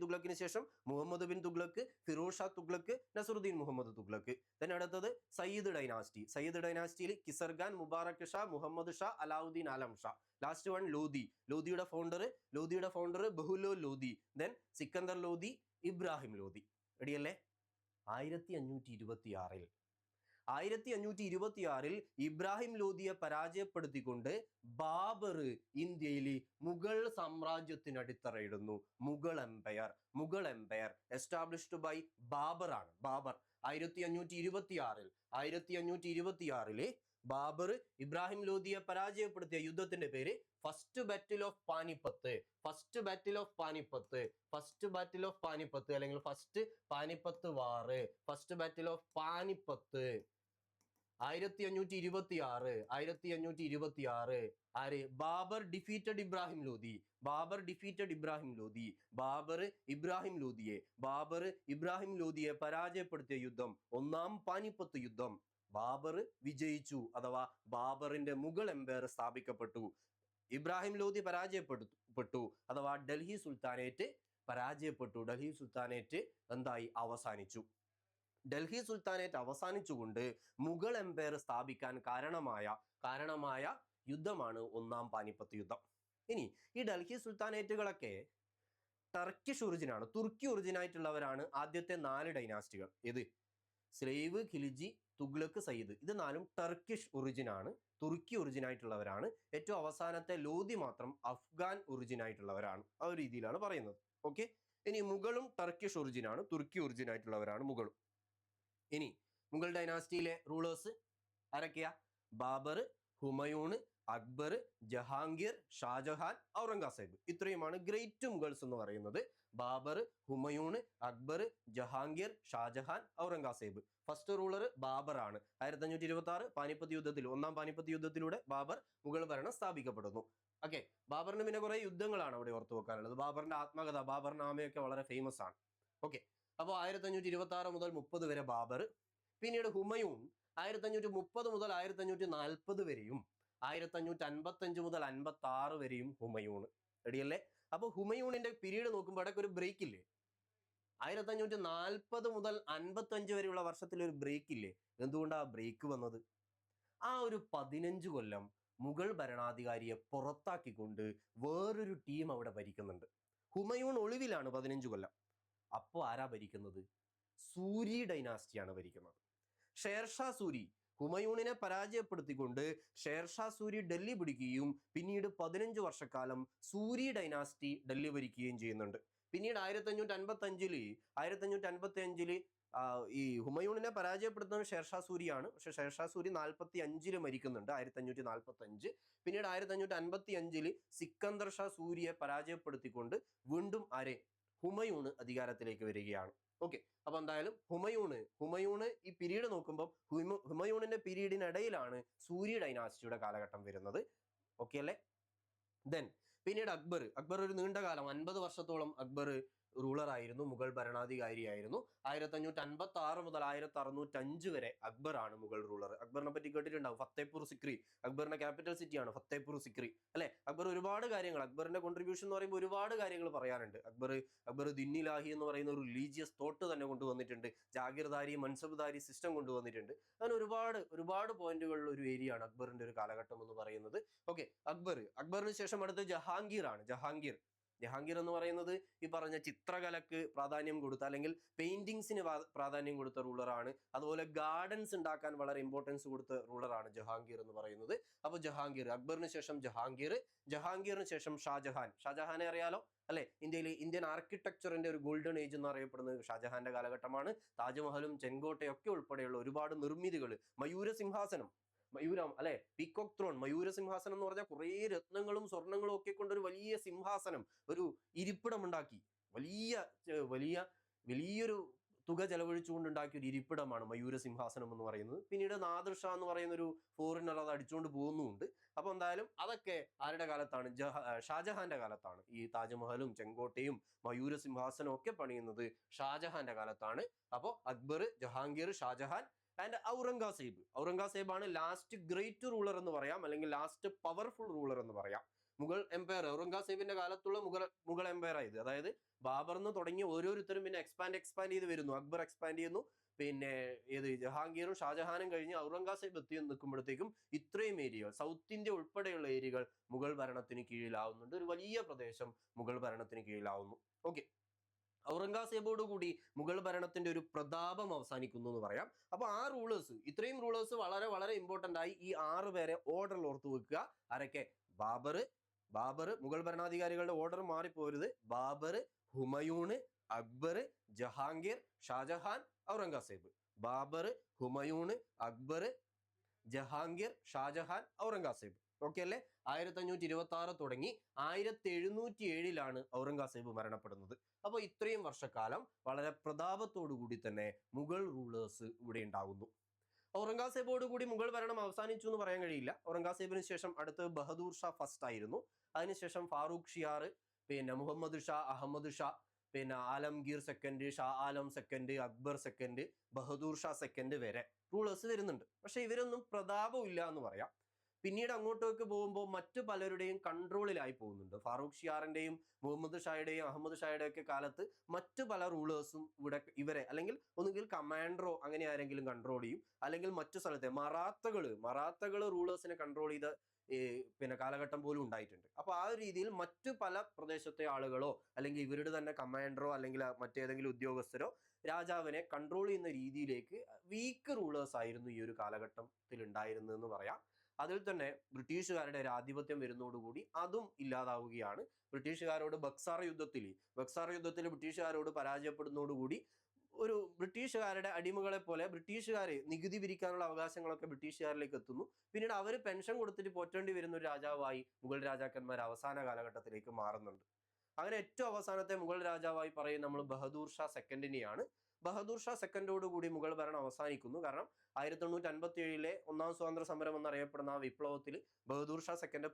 തുഗ്ലക്കിന് ശേഷം മുഹമ്മദ് ബിൻ തുഗ്ലക്ക്, ഫിറോസ് ഷാ തുഗ്ലക്ക്, നസറുദ്ദീൻ മുഹമ്മദ് തുഗ്ലക്ക്. ദെൻ അടുത്തത് സയ്യിദ് ഡൈനാസ്റ്റിയിൽ കിസർഖാൻ, മുബാറക് ഷാ, മുഹമ്മദ് ഷാ, അലാവുദ്ദീൻ ആലം ഷാ. ലാസ്റ്റ് വൺ ലോധിയുടെ ഫൗണ്ടർ ബഹുലോ ലോധി, ദെൻ സിക്കന്ദർ ലോധി, ഇബ്രാഹിം ലോധി. റെഡിയല്ലേ? 1526 ഇബ്രാഹിം ലോധിയെ പരാജയപ്പെടുത്തിക്കൊണ്ട് ബാബർ ഇന്ത്യയിൽ മുഗൾ സാമ്രാജ്യത്തിന് അടിത്തറയിടുന്നു. Mughal empire established by Babur ആണ്. 1526 ബാബർ ഇബ്രാഹിം ലോധിയെ പരാജയപ്പെടുത്തിയ യുദ്ധത്തിന്റെ പേര് ഫസ്റ്റ് ബാറ്റിൽ ഓഫ് പാനിപ്പത്ത് അല്ലെങ്കിൽ first Panipat war. First battle of Panipat 1526. ആര്? ബാബർ ഡിഫീറ്റഡ് ഇബ്രാഹിം ലോധി. ബാബർ ഇബ്രാഹിം ലോധിയെ പരാജയപ്പെടുത്തിയ യുദ്ധം ഒന്നാം പാനിപ്പത്ത് യുദ്ധം. ബാബർ വിജയിച്ചു, അഥവാ ബാബറിന്റെ മുഗൾ എംപയർ സ്ഥാപിക്കപ്പെട്ടു. ഇബ്രാഹിം ലോധി പരാജയപ്പെട്ടു, അഥവാ ഡൽഹി സുൽത്താനേറ്റ് പരാജയപ്പെട്ടു. ഡൽഹി സുൽത്താനേറ്റ് എന്തായി? അവസാനിച്ചു. ഡൽഹി സുൽത്താനേറ്റ് അവസാനിച്ചുകൊണ്ട് മുഗൾ എംപയർ സ്ഥാപിക്കാൻ കാരണമായ യുദ്ധമാണ് ഒന്നാം പാനിപ്പത്ത് യുദ്ധം. ഇനി ഈ ഡൽഹി സുൽത്താനേറ്റുകളൊക്കെ ടർക്കിഷ് ഒറിജിനാണ്, തുർക്കി ഒറിജിനായിട്ടുള്ളവരാണ് ആദ്യത്തെ 4 ഡൈനാസ്റ്റികൾ. ഇത് സ്ലേവ്, ഖിൽജി, തുഗ്ലക്ക്, സയ്യിദ്. ഇത് 4ഉം ടർക്കിഷ് ഒറിജിനാണ്, തുർക്കി ഒറിജിനായിട്ടുള്ളവരാണ്. ഏറ്റവും അവസാനത്തെ ലോധി മാത്രം അഫ്ഗാൻ ഒറിജിനായിട്ടുള്ളവരാണ്. ആ ഒരു രീതിയിലാണ് പറയുന്നത്. ഓക്കെ. ഇനി മുഗളും ടർക്കിഷ് ഒറിജിനാണ്, തുർക്കി ഒറിജിനായിട്ടുള്ളവരാണ് മുഗളും. ഇനി മുഗൾ ഡൈനാസ്റ്റിയിലെ റൂളേഴ്സ് ആരൊക്കെയാ? ബാബർ, ഹുമയൂൺ, അക്ബർ, ജഹാംഗീർ, ഷാജഹാൻ, ഔറംഗസേബ്. ഇത്രയുമാണ് ഗ്രേറ്റ് മുഗൾസ് എന്ന് പറയുന്നത്. ബാബർ, ഹുമയൂൺ, അക്ബർ, ജഹാംഗീർ, ഷാജഹാൻ, ഔറംഗസേബ്. ഫസ്റ്റ് റൂളർ ബാബർ ആണ്. 1526 പാനിപ്പത്ത് യുദ്ധത്തിൽ, ഒന്നാം പാനിപ്പത്ത് യുദ്ധത്തിലൂടെ ബാബർ മുഗൾ ഭരണം സ്ഥാപിക്കപ്പെടുന്നു. ഓക്കെ. ബാബറിന് പിന്നെ കുറെ യുദ്ധങ്ങളാണ് അവിടെ ഓർത്തു വെക്കാനുള്ളത്. ബാബറിന്റെ ആത്മകഥ, ബാബർ നാമയൊക്കെ വളരെ ഫേമസ് ആണ്. ഓക്കെ. അപ്പോൾ 1526 മുതൽ 30 വരെ ബാബർ. പിന്നീട് ഹുമയൂൺ 1530 മുതൽ 1540 വരെയും 1555 മുതൽ 56 വരെയും ഹുമയൂൺ. റെഡിയല്ലേ? അപ്പൊ ഹുമയൂണിന്റെ പീരീഡ് നോക്കുമ്പോൾ ഇടയ്ക്ക് ഒരു ബ്രേക്ക് ഇല്ലേ? 1540 മുതൽ 55 വരെയുള്ള വർഷത്തിൽ ഒരു ബ്രേക്ക് ഇല്ലേ? എന്തുകൊണ്ടാ ബ്രേക്ക് വന്നത്? ആ ഒരു 15 കൊല്ലം മുഗൾ ഭരണാധികാരിയെ പുറത്താക്കിക്കൊണ്ട് വേറൊരു ടീം അവിടെ ഭരിക്കുന്നുണ്ട്. ഹുമയൂൺ ഒളിവിലാണ് 15 കൊല്ലം. അപ്പോൾ ആരാ ഭരിക്കുന്നത്? സൂരി ഡൈനാസ്റ്റിയാണ് ഭരിക്കുന്നത്. ഷേർഷാ സൂരി ഹുമയൂണിനെ പരാജയപ്പെടുത്തിക്കൊണ്ട് ഷേർഷാ സൂരി ഡൽഹി പിടിക്കുകയും പിന്നീട് 15 വർഷക്കാലം സൂരി ഡൈനാസ്റ്റി ഡൽഹി ഭരിക്കുകയും ചെയ്യുന്നുണ്ട്. പിന്നീട് 1555 ഈ ഹുമയൂണിനെ പരാജയപ്പെടുത്തുന്നത് ഷേർഷാ സൂരിയാണ്. പക്ഷെ ഷേർഷാ സൂരി 45 മരിക്കുന്നുണ്ട്, 1545. പിന്നീട് 1555 സിക്കന്ദർ ഷാ സൂരിയെ പരാജയപ്പെടുത്തിക്കൊണ്ട് വീണ്ടും ഹുമയൂണ് അധികാരത്തിലേക്ക് വരികയാണ്. ഓക്കെ. അപ്പൊ എന്തായാലും ഹുമയൂണ് ഈ പീരീഡ് നോക്കുമ്പോൾ ഹുമയൂണിന്റെ പീരീഡിനിടയിലാണ് സൂരി ഡൈനാസ്റ്റിയുടെ കാലഘട്ടം വരുന്നത്. ഓക്കെ അല്ലേ? ദെൻ പിന്നീട് അക്ബർ ഒരു നീണ്ട കാലം 50 വർഷത്തോളം അക്ബർ റൂളർ ആയിരുന്നു, മുഗൾ ഭരണാധികാരിയായിരുന്നു. 1556 മുതൽ 1605 വരെ അക്ബർ ആണ് മുഗൾ റൂളർ. അക്ബറിനെ പറ്റി കേട്ടിട്ടുണ്ടാവും, ഫത്തേപൂർ സിക്രി. അക്ബറിന്റെ ക്യാപിറ്റൽ സിറ്റിയാണ് ഫത്തേപൂർ സിക്രി, അല്ലെ? അക്ബർ ഒരുപാട് കാര്യങ്ങൾ, അക്ബറിന്റെ കോൺട്രിബ്യൂഷൻ എന്ന് പറയുമ്പോൾ ഒരുപാട് കാര്യങ്ങൾ പറയാനുണ്ട്. അക്ബർ ദിന്നിലാഹി എന്ന് പറയുന്ന ഒരു റിലീജിയസ് തോട്ട് തന്നെ കൊണ്ടുവന്നിട്ടുണ്ട്. ജാഗിർദാരി, മൻസബ്ദാരി സിസ്റ്റം കൊണ്ടുവന്നിട്ടുണ്ട്. അങ്ങനെ ഒരുപാട് പോയിന്റുകളിൽ ഒരു ഏരിയ ആണ് അക്ബറിന്റെ ഒരു കാലഘട്ടം എന്ന് പറയുന്നത്. ഓക്കെ. അക്ബറിന് ശേഷം അടുത്ത് ജഹാംഗീർ ആണ്. ജഹാംഗീർ എന്ന് പറയുന്നത് ഈ പറഞ്ഞ ചിത്രകലക്ക് പ്രാധാന്യം കൊടുത്ത, അല്ലെങ്കിൽ പെയിന്റിങ്സിന് പ്രാധാന്യം കൊടുത്ത റൂളറാണ്. അതുപോലെ ഗാർഡൻസ് ഉണ്ടാക്കാൻ വളരെ ഇമ്പോർട്ടൻസ് കൊടുത്ത റൂളറാണ് ജഹാംഗീർ എന്ന് പറയുന്നത്. അപ്പോൾ അക്ബറിന് ശേഷം ജഹാംഗീറിന് ശേഷം ഷാജഹാനെ അറിയാലോ, അല്ലെ? ഇന്ത്യൻ ആർക്കിടെക്ചറിന്റെ ഒരു ഗോൾഡൻ ഏജ് എന്ന് അറിയപ്പെടുന്നത് ഷാജഹാന്റെ കാലഘട്ടമാണ്. താജ്മഹലും ചെങ്കോട്ടയൊക്കെ ഉൾപ്പെടെയുള്ള ഒരുപാട് നിർമ്മിതികൾ, മയൂരം അല്ലെ, പീകോക്ക് ത്രോൺ, മയൂര സിംഹാസനം എന്ന് പറഞ്ഞാൽ കുറേ രത്നങ്ങളും സ്വർണങ്ങളും ഒക്കെ കൊണ്ടൊരു വലിയ സിംഹാസനം, ഒരു ഇരിപ്പിടം ഉണ്ടാക്കി, വലിയൊരു തുക ചെലവഴിച്ചുകൊണ്ടുണ്ടാക്കിയ ഒരു ഇരിപ്പിടമാണ് മയൂര സിംഹാസനം എന്ന് പറയുന്നത്. പിന്നീട് നാദിർ ഷാ എന്ന് പറയുന്ന ഒരു ഫോറിനർ അത് അടിച്ചുകൊണ്ട് പോകുന്നുമുണ്ട്. അപ്പൊ എന്തായാലും അതൊക്കെ ആരുടെ കാലത്താണ്? ഷാജഹാന്റെ കാലത്താണ്. ഈ താജ്മഹലും ചെങ്കോട്ടയും മയൂര സിംഹാസനവും ഒക്കെ പണിയുന്നത് ഷാജഹാന്റെ കാലത്താണ്. അപ്പോൾ അക്ബർ, ജഹാംഗീർ, ഷാജഹാൻ ആൻഡ് ഔറംഗസേബ്. ഔറംഗസേബാണ് ലാസ്റ്റ് ഗ്രേറ്റ് റൂളർ എന്ന് പറയാം, അല്ലെങ്കിൽ ലാസ്റ്റ് പവർഫുൾ റൂളർ എന്ന് പറയാം. മുഗൾ എംപയർ ഔറംഗസേബിന്റെ കാലത്തുള്ള മുഗൾ എംപയർ ആയത്. അതായത് ബാബറിന്ന് തുടങ്ങി ഓരോരുത്തരും പിന്നെ എക്സ്പാൻഡ് ചെയ്ത് വരുന്നു. അക്ബർ എക്സ്പാൻഡ് ചെയ്യുന്നു, പിന്നെ ജഹാംഗീറും ഷാജഹാനും കഴിഞ്ഞ് ഔറംഗസേബ് എത്തി നിൽക്കുമ്പോഴത്തേക്കും ഇത്രയും ഏരിയകൾ, സൗത്ത് ഇന്ത്യ ഉൾപ്പെടെയുള്ള ഏരിയകൾ മുഗൾ ഭരണത്തിന് കീഴിലാവുന്നുണ്ട്. ഒരു വലിയ പ്രദേശം മുഗൾ ഭരണത്തിന് കീഴിലാവുന്നു. ഓക്കെ, ഔറംഗസേബോട് കൂടി മുഗൾ ഭരണത്തിന്റെ ഒരു പ്രതാപം അവസാനിക്കുന്നു എന്ന് പറയാം. അപ്പൊ ആ റൂളേഴ്സ്, ഇത്രയും റൂളേഴ്സ് വളരെ വളരെ ഇമ്പോർട്ടന്റ് ആയി ഈ 6 പേരെ ഓർഡറിൽ ഓർത്തു വെക്കുക. ആരൊക്കെ? ബാബർ, മുഗൾ ഭരണാധികാരികളുടെ ഓർഡർ മാറിപ്പോരുത്. ബാബർ, ഹുമയൂണ്, അക്ബർ, ജഹാംഗീർ, ഷാജഹാൻ, ഔറംഗസേബ്. ബാബർ, ഹുമയൂണ്, അക്ബർ, ജഹാംഗീർ, ഷാജഹാൻ, ഔറംഗസേബ്. ഓക്കെ അല്ലേ? 1526 തുടങ്ങി 1707 ഔറംഗസേബ് മരണപ്പെടുന്നത്. അപ്പോൾ ഇത്രയും വർഷക്കാലം വളരെ പ്രതാപത്തോടു കൂടി തന്നെ മുഗൾ റൂളേഴ്സ് ഇവിടെ ഉണ്ടാകുന്നു. ഔറംഗസേബോട് കൂടി മുഗൾ ഭരണം അവസാനിച്ചു എന്ന് പറയാൻ കഴിയില്ല. ഔറംഗസേബിന് ശേഷം അടുത്ത് ബഹദൂർ ഷാ ഫസ്റ്റ് ആയിരുന്നു. അതിനുശേഷം ഫാറൂഖ് ഷിയാർ, പിന്നെ മുഹമ്മദ് ഷാ, അഹമ്മദ് ഷാ, പിന്നെ Alamgir second, Shah Alam second, Akbar second, Bahadur Shah second വരെ റൂളേഴ്സ് വരുന്നുണ്ട്. പക്ഷെ ഇവരൊന്നും പ്രതാപം ഇല്ല എന്ന് പറയാം. പിന്നീട് അങ്ങോട്ടേക്ക് പോകുമ്പോൾ മറ്റു പലരുടെയും കൺട്രോളിലായി പോകുന്നുണ്ട്. ഫാറൂഖ് ഷിയാറിന്റെയും മുഹമ്മദ് ഷായുടെയും അഹമ്മദ് ഷായുടെയും ഒക്കെ കാലത്ത് മറ്റു പല റൂളേഴ്സും ഇവരെ അല്ലെങ്കിൽ ഒന്നുകിൽ കമാൻഡറോ അങ്ങനെ ആരെങ്കിലും കൺട്രോൾ ചെയ്യും, അല്ലെങ്കിൽ മറ്റു സ്ഥലത്തെ മറാത്തകള് റൂളേഴ്സിനെ കൺട്രോൾ ചെയ്ത പിന്നെ കാലഘട്ടം പോലും ഉണ്ടായിട്ടുണ്ട്. അപ്പൊ ആ ഒരു രീതിയിൽ മറ്റു പല പ്രദേശത്തെ ആളുകളോ അല്ലെങ്കിൽ ഇവരുടെ തന്നെ കമാൻഡറോ അല്ലെങ്കിൽ മറ്റേതെങ്കിലും ഉദ്യോഗസ്ഥരോ രാജാവിനെ കൺട്രോൾ ചെയ്യുന്ന രീതിയിലേക്ക് വീക്ക് റൂളേഴ്സ് ആയിരുന്നു ഈ ഒരു കാലഘട്ടത്തിൽ ഉണ്ടായിരുന്നതെന്ന് പറയാം. അതിൽ തന്നെ ബ്രിട്ടീഷുകാരുടെ ഒരു ആധിപത്യം വരുന്നതോടുകൂടി അതും ഇല്ലാതാവുകയാണ്. ബക്സാർ യുദ്ധത്തിൽ ബ്രിട്ടീഷുകാരോട് പരാജയപ്പെടുന്നതോടുകൂടി ഒരു ബ്രിട്ടീഷുകാരുടെ അടിമകളെ പോലെ ബ്രിട്ടീഷുകാരെ നികുതി പിരിക്കാനുള്ള അവകാശങ്ങളൊക്കെ ബ്രിട്ടീഷുകാരിലേക്ക് എത്തുന്നു. പിന്നീട് അവർ പെൻഷൻ കൊടുത്തിട്ട് പോറ്റേണ്ടി വരുന്ന ഒരു രാജാവായി മുഗൾ രാജാക്കന്മാർ അവസാന കാലഘട്ടത്തിലേക്ക് മാറുന്നുണ്ട്. അങ്ങനെ ഏറ്റവും അവസാനത്തെ മുഗൾ രാജാവായി പറയും നമ്മൾ ബഹദൂർ ഷാ സെക്കൻഡിനെയാണ്. ബഹദൂർ ഷാ സെക്കൻഡോട് കൂടി മുഗൾ ഭരണം അവസാനിക്കുന്നു. കാരണം 1857 ഒന്നാം സ്വാതന്ത്ര്യ സമരം എന്നറിയപ്പെടുന്ന ആ വിപ്ലവത്തിൽ ബഹദൂർ ഷാ സെക്കൻഡ്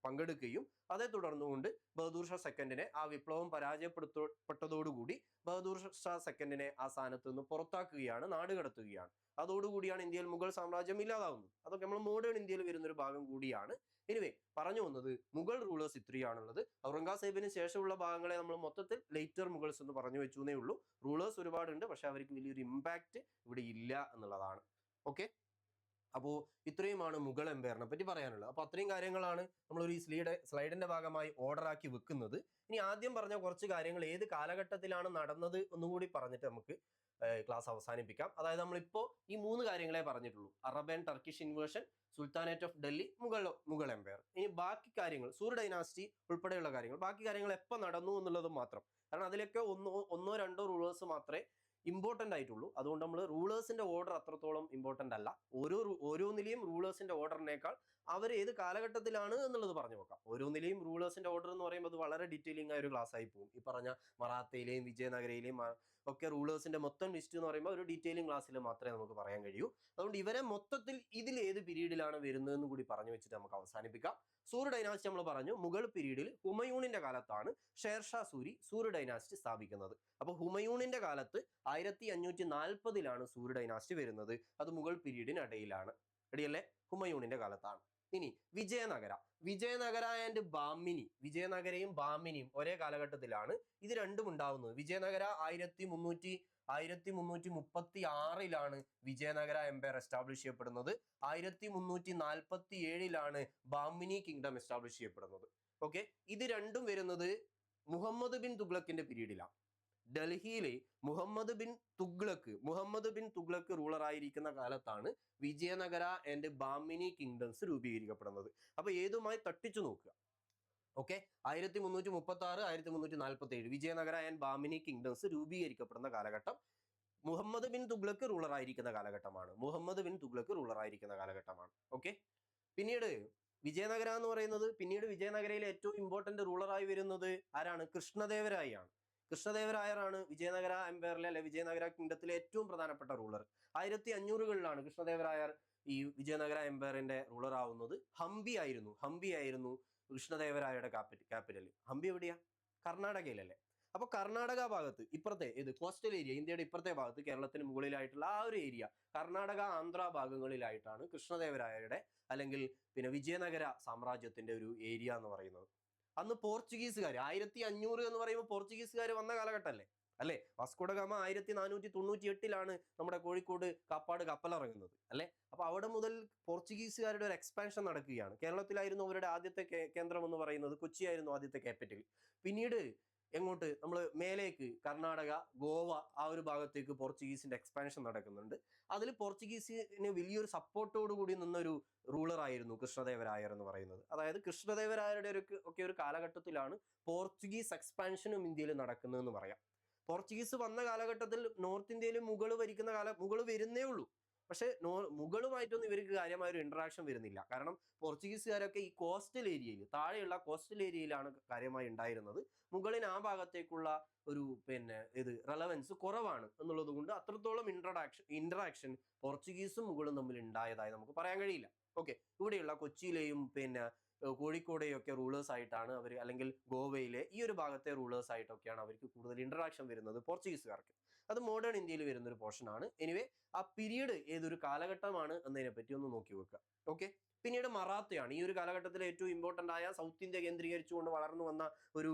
പങ്കെടുക്കുകയും അതേ തുടർന്നുകൊണ്ട് ബഹദൂർ ഷാ സെക്കൻഡിനെ ആ വിപ്ലവം പരാജയപ്പെട്ടതോടുകൂടി ബഹദൂർ ഷാ സെക്കൻഡിനെ ആ സ്ഥാനത്ത് നിന്ന് പുറത്താക്കുകയാണ്, നാടുകടത്തുകയാണ്. അതോടുകൂടിയാണ് ഇന്ത്യയിൽ മുഗൾ സാമ്രാജ്യം ഇല്ലാതാവുന്നത്. അതൊക്കെ നമ്മൾ മോഡേൺ ഇന്ത്യയിൽ വരുന്ന ഒരു ഭാഗം കൂടിയാണ്. എനിവേ, പറഞ്ഞു വന്നത് മുഗൾ റൂളേഴ്സ് ഇത്രയാണുള്ളത്. ഔറംഗസേബിന് ശേഷമുള്ള ഭാഗങ്ങളെ നമ്മൾ മൊത്തത്തിൽ ലേറ്റർ മുഗൾസ് എന്ന് പറഞ്ഞു വെച്ചേ ഉള്ളൂ. റൂളേഴ്സ് ഒരുപാടുണ്ട്, പക്ഷെ അവർക്ക് വലിയൊരു ഇമ്പാക്റ്റ് ഇവിടെ ഇല്ല എന്നുള്ളതാണ്. ഓക്കെ, അപ്പോൾ ഇത്രയുമാണ് മുഗൾ എംപയറിനെ പറ്റി പറയാനുള്ളത്. അപ്പൊ അത്രയും കാര്യങ്ങളാണ് നമ്മളൊരു ഈ സ്ലൈഡിന്റെ ഭാഗമായി ഓർഡർ ആക്കി വെക്കുന്നത്. ഇനി ആദ്യം പറഞ്ഞ കുറച്ച് കാര്യങ്ങൾ ഏത് കാലഘട്ടത്തിലാണ് നടന്നത് ഒന്നുകൂടി പറഞ്ഞിട്ട് നമുക്ക് ക്ലാസ് അവസാനിപ്പിക്കാം. അതായത് നമ്മളിപ്പോ ഈ 3 കാര്യങ്ങളെ പറഞ്ഞിട്ടുള്ളൂ: Arab and Turkish invasion, sultanate of Delhi, Mughal empire. ഇനി ബാക്കി കാര്യങ്ങൾ, സൂർ ഡൈനാസ്റ്റി ഉൾപ്പെടെയുള്ള കാര്യങ്ങൾ, ബാക്കി കാര്യങ്ങൾ എപ്പോൾ നടന്നു എന്നുള്ളത് മാത്രം. കാരണം അതിലൊക്കെ ഒന്നോ രണ്ടോ റൂളേഴ്സ് മാത്രമേ ഇമ്പോർട്ടന്റ് ആയിട്ടുള്ളൂ. അതുകൊണ്ട് നമ്മൾ റൂളേഴ്സിന്റെ ഓർഡർ അത്രത്തോളം ഇമ്പോർട്ടന്റ് അല്ല. ഓരോന്നിലെയും റൂളേഴ്സിന്റെ ഓർഡറിനേക്കാൾ അവർ ഏത് കാലഘട്ടത്തിലാണ് എന്നുള്ളത് പറഞ്ഞു നോക്കാം. ഓരോന്നിലെയും റൂളേഴ്സിന്റെ ഓർഡർ എന്ന് പറയുമ്പോൾ അത് വളരെ ഡീറ്റെയിലിംഗ് ആയ ഒരു ക്ലാസ് ആയി പോകും. ഈ പറഞ്ഞ മറാത്തയിലെയും വിജയനഗരയിലെയും ഒക്കെ റൂളേഴ്സിന്റെ മൊത്തം ലിസ്റ്റ് എന്ന് പറയുമ്പോൾ ഒരു ഡീറ്റെയിലിംഗ് ക്ലാസ്സിൽ മാത്രമേ നമുക്ക് പറയാൻ കഴിയൂ. അതുകൊണ്ട് ഇവരെ മൊത്തത്തിൽ ഇതിൽ ഏത് പീരീഡിലാണ് വരുന്നതെന്ന് കൂടി പറഞ്ഞു വെച്ചിട്ട് നമുക്ക് അവസാനിപ്പിക്കാം. സൂർ ഡൈനാസ്റ്റി നമ്മൾ പറഞ്ഞു, മുഗൾ പീരീഡിൽ ഹുമയൂണിന്റെ കാലത്താണ് ഷേർഷാ സൂരി സൂർ ഡൈനാസ്റ്റി സ്ഥാപിക്കുന്നത്. അപ്പൊ ഹുമയൂണിന്റെ കാലത്ത് 1540 സൂർ ഡൈനാസ്റ്റി വരുന്നത്. അത് മുഗൾ പീരീഡിനിടയിലാണ്. റെഡിയല്ലേ? ഹുമയൂണിന്റെ കാലത്താണ്. ഇനി വിജയനഗര ആൻഡ് ബാമിനി, വിജയനഗരയും ബാമിനിയും ഒരേ കാലഘട്ടത്തിലാണ്. ഇത് രണ്ടും ഉണ്ടാവുന്നത്. വിജയനഗര 1336 വിജയനഗര എംപയർ എസ്റ്റാബ്ലിഷ് ചെയ്യപ്പെടുന്നത്. 1347 ബാമിനി കിങ്ഡം എസ്റ്റാബ്ലിഷ് ചെയ്യപ്പെടുന്നത്. ഓക്കെ, ഇത് രണ്ടും വരുന്നത് മുഹമ്മദ് ബിൻ തുഗ്ലക്കിന്റെ പീരീഡിലാണ്. ഡൽഹിയിലെ മുഹമ്മദ് ബിൻ തുഗ്ലക്ക് റൂളർ ആയിരിക്കുന്ന കാലത്താണ് വിജയനഗര ആൻഡ് ബാമിനി കിങ്ഡംസ് രൂപീകരിക്കപ്പെടുന്നത്. അപ്പൊ ഏതുമായി തട്ടിച്ചു നോക്കുക. Okay, 1336 1347 Vijayanagara and Bahmani kingdoms രൂപീകരിക്കപ്പെടുന്ന കാലഘട്ടം മുഹമ്മദ് ബിൻ തുഗ്ലക്ക് റൂളർ ആയിരിക്കുന്ന കാലഘട്ടമാണ്. ഓക്കെ, പിന്നീട് വിജയനഗര എന്ന് പറയുന്നത്, പിന്നീട് വിജയനഗരയിലെ ഏറ്റവും ഇമ്പോർട്ടന്റ് റൂളറായി വരുന്നത് ആരാണ്? കൃഷ്ണദേവരായാണ്. കൃഷ്ണദേവരായരാണ് വിജയനഗര എംപയറിലെ അല്ലെ വിജയനഗര കിങ്ഡത്തിലെ ഏറ്റവും പ്രധാനപ്പെട്ട റൂളർ. 1500-കളിലാണ് കൃഷ്ണദേവരായർ ഈ വിജയനഗര എംപയറിന്റെ റൂളർ ആവുന്നത്. ഹംപി ആയിരുന്നു കൃഷ്ണദേവരായരുടെ ക്യാപിറ്റൽ. ഹംപി എവിടെയാ? കർണാടകയിലല്ലേ? അപ്പൊ കർണാടക ഭാഗത്ത് ഇപ്പുറത്തെ കോസ്റ്റൽ ഏരിയ, ഇന്ത്യയുടെ ഇപ്പുറത്തെ ഭാഗത്ത് കേരളത്തിന് മുകളിലായിട്ടുള്ള ആ ഒരു ഏരിയ, കർണാടക ആന്ധ്ര ഭാഗങ്ങളിലായിട്ടാണ് കൃഷ്ണദേവരായരുടെ അല്ലെങ്കിൽ പിന്നെ വിജയനഗര സാമ്രാജ്യത്തിന്റെ ഒരു ഏരിയ എന്ന് പറയുന്നത്. അന്ന് പോർച്ചുഗീസുകാർ 1500 എന്ന് പറയുമ്പോൾ പോർച്ചുഗീസുകാർ വന്ന കാലഘട്ടമല്ലേ അല്ലെ? വാസ്കോഡ ഗാമ 1498-ലാണ് നമ്മുടെ കോഴിക്കോട് കാപ്പാട് കപ്പലിറങ്ങുന്നത് അല്ലെ? അപ്പൊ അവിടെ മുതൽ പോർച്ചുഗീസുകാരുടെ ഒരു എക്സ്പാൻഷൻ നടക്കുകയാണ്. കേരളത്തിലായിരുന്നു അവരുടെ ആദ്യത്തെ കേന്ദ്രം എന്ന് പറയുന്നത്, കൊച്ചിയായിരുന്നു ആദ്യത്തെ ക്യാപിറ്റൽ. പിന്നീട് എങ്ങോട്ട് നമ്മൾ മേലേക്ക് കർണാടക, ഗോവ ആ ഒരു ഭാഗത്തേക്ക് പോർച്ചുഗീസിന്റെ എക്സ്പാൻഷൻ നടക്കുന്നുണ്ട്. അതിൽ പോർച്ചുഗീസിന് വലിയൊരു സപ്പോർട്ടോട് കൂടി നിന്നൊരു റൂളർ ആയിരുന്നു കൃഷ്ണദേവരായർ എന്ന് പറയുന്നത്. അതായത് കൃഷ്ണദേവരായരുടെ ഒരു കാലഘട്ടത്തിലാണ് പോർച്ചുഗീസ് എക്സ്പാൻഷനും ഇന്ത്യയിൽ നടക്കുന്നതെന്ന് പറയാം. പോർച്ചുഗീസ് വന്ന കാലഘട്ടത്തിൽ നോർത്ത് ഇന്ത്യയിൽ മുഗൾ ഭരിക്കുന്ന മുഗൾ വരുന്നേ ഉള്ളൂ. പക്ഷെ മുഗളുമായിട്ടൊന്നും ഇവർക്ക് കാര്യമായ ഒരു ഇന്ററാക്ഷൻ വരുന്നില്ല. കാരണം പോർച്ചുഗീസുകാരൊക്കെ ഈ കോസ്റ്റൽ ഏരിയയിൽ, താഴെയുള്ള കോസ്റ്റൽ ഏരിയയിലാണ് കാര്യമായി ഉണ്ടായിരുന്നത്. മുഗളിന് ആ ഭാഗത്തേക്കുള്ള ഒരു റെലവൻസ് കുറവാണ് എന്നുള്ളത് കൊണ്ട് അത്രത്തോളം ഇന്ററാക്ഷൻ പോർച്ചുഗീസും മുഗളും തമ്മിൽ ഉണ്ടായതായി നമുക്ക് പറയാൻ കഴിയില്ല. ഓക്കെ, ഇവിടെയുള്ള കൊച്ചിയിലെയും കോഴിക്കോടെയും ഒക്കെ റൂളേഴ്സ് ആയിട്ടാണ് അവർ, അല്ലെങ്കിൽ ഗോവയിലെ ഈ ഒരു ഭാഗത്തെ റൂളേഴ്സ് ആയിട്ടൊക്കെയാണ് അവർക്ക് കൂടുതൽ ഇന്ററാക്ഷൻ വരുന്നത് പോർച്ചുഗീസുകാർക്ക്. അത് മോഡേൺ ഇന്ത്യയിൽ വരുന്ന ഒരു പോർഷൻ ആണ്. എനിവേ, ആ പീരീഡ് ഏതൊരു കാലഘട്ടമാണ് എന്നതിനെ പറ്റി ഒന്ന് നോക്കി വെക്കുക. ഓക്കെ, പിന്നീട് മറാത്തയാണ് ഈ ഒരു കാലഘട്ടത്തിൽ ഏറ്റവും ഇമ്പോർട്ടന്റ് ആയ, സൗത്ത് ഇന്ത്യ കേന്ദ്രീകരിച്ചുകൊണ്ട് വളർന്നു വന്ന ഒരു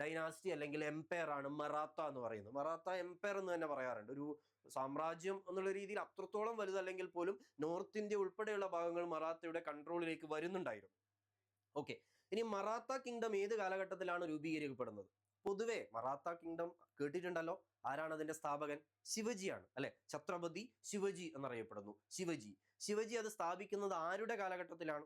ഡൈനാസ്റ്റി അല്ലെങ്കിൽ എംപയർ ആണ് മറാത്ത എന്ന് പറയുന്നത്. മറാത്ത എംപയർ എന്ന് തന്നെ പറയാറുണ്ട്. ഒരു സാമ്രാജ്യം എന്നുള്ള രീതിയിൽ അത്രത്തോളം വലുതല്ലെങ്കിൽ പോലും നോർത്ത് ഇന്ത്യ ഉൾപ്പെടെയുള്ള ഭാഗങ്ങൾ മറാത്തയുടെ കൺട്രോളിലേക്ക് വരുന്നുണ്ടായിരുന്നു. ഓക്കെ, ഇനി മറാത്ത കിങ്ഡം ഏത് കാലഘട്ടത്തിലാണ് രൂപീകരിക്കപ്പെടുന്നത്? പൊതുവെ മറാത്ത കിങ്ഡം കേട്ടിട്ടുണ്ടല്ലോ. ആരാണ് അതിന്റെ സ്ഥാപകൻ? ശിവജിയാണ് അല്ലെ? ഛത്രപതി ശിവജി എന്നറിയപ്പെടുന്നു. ശിവജി അത് സ്ഥാപിക്കുന്നത് ആരുടെ കാലഘട്ടത്തിലാണ്?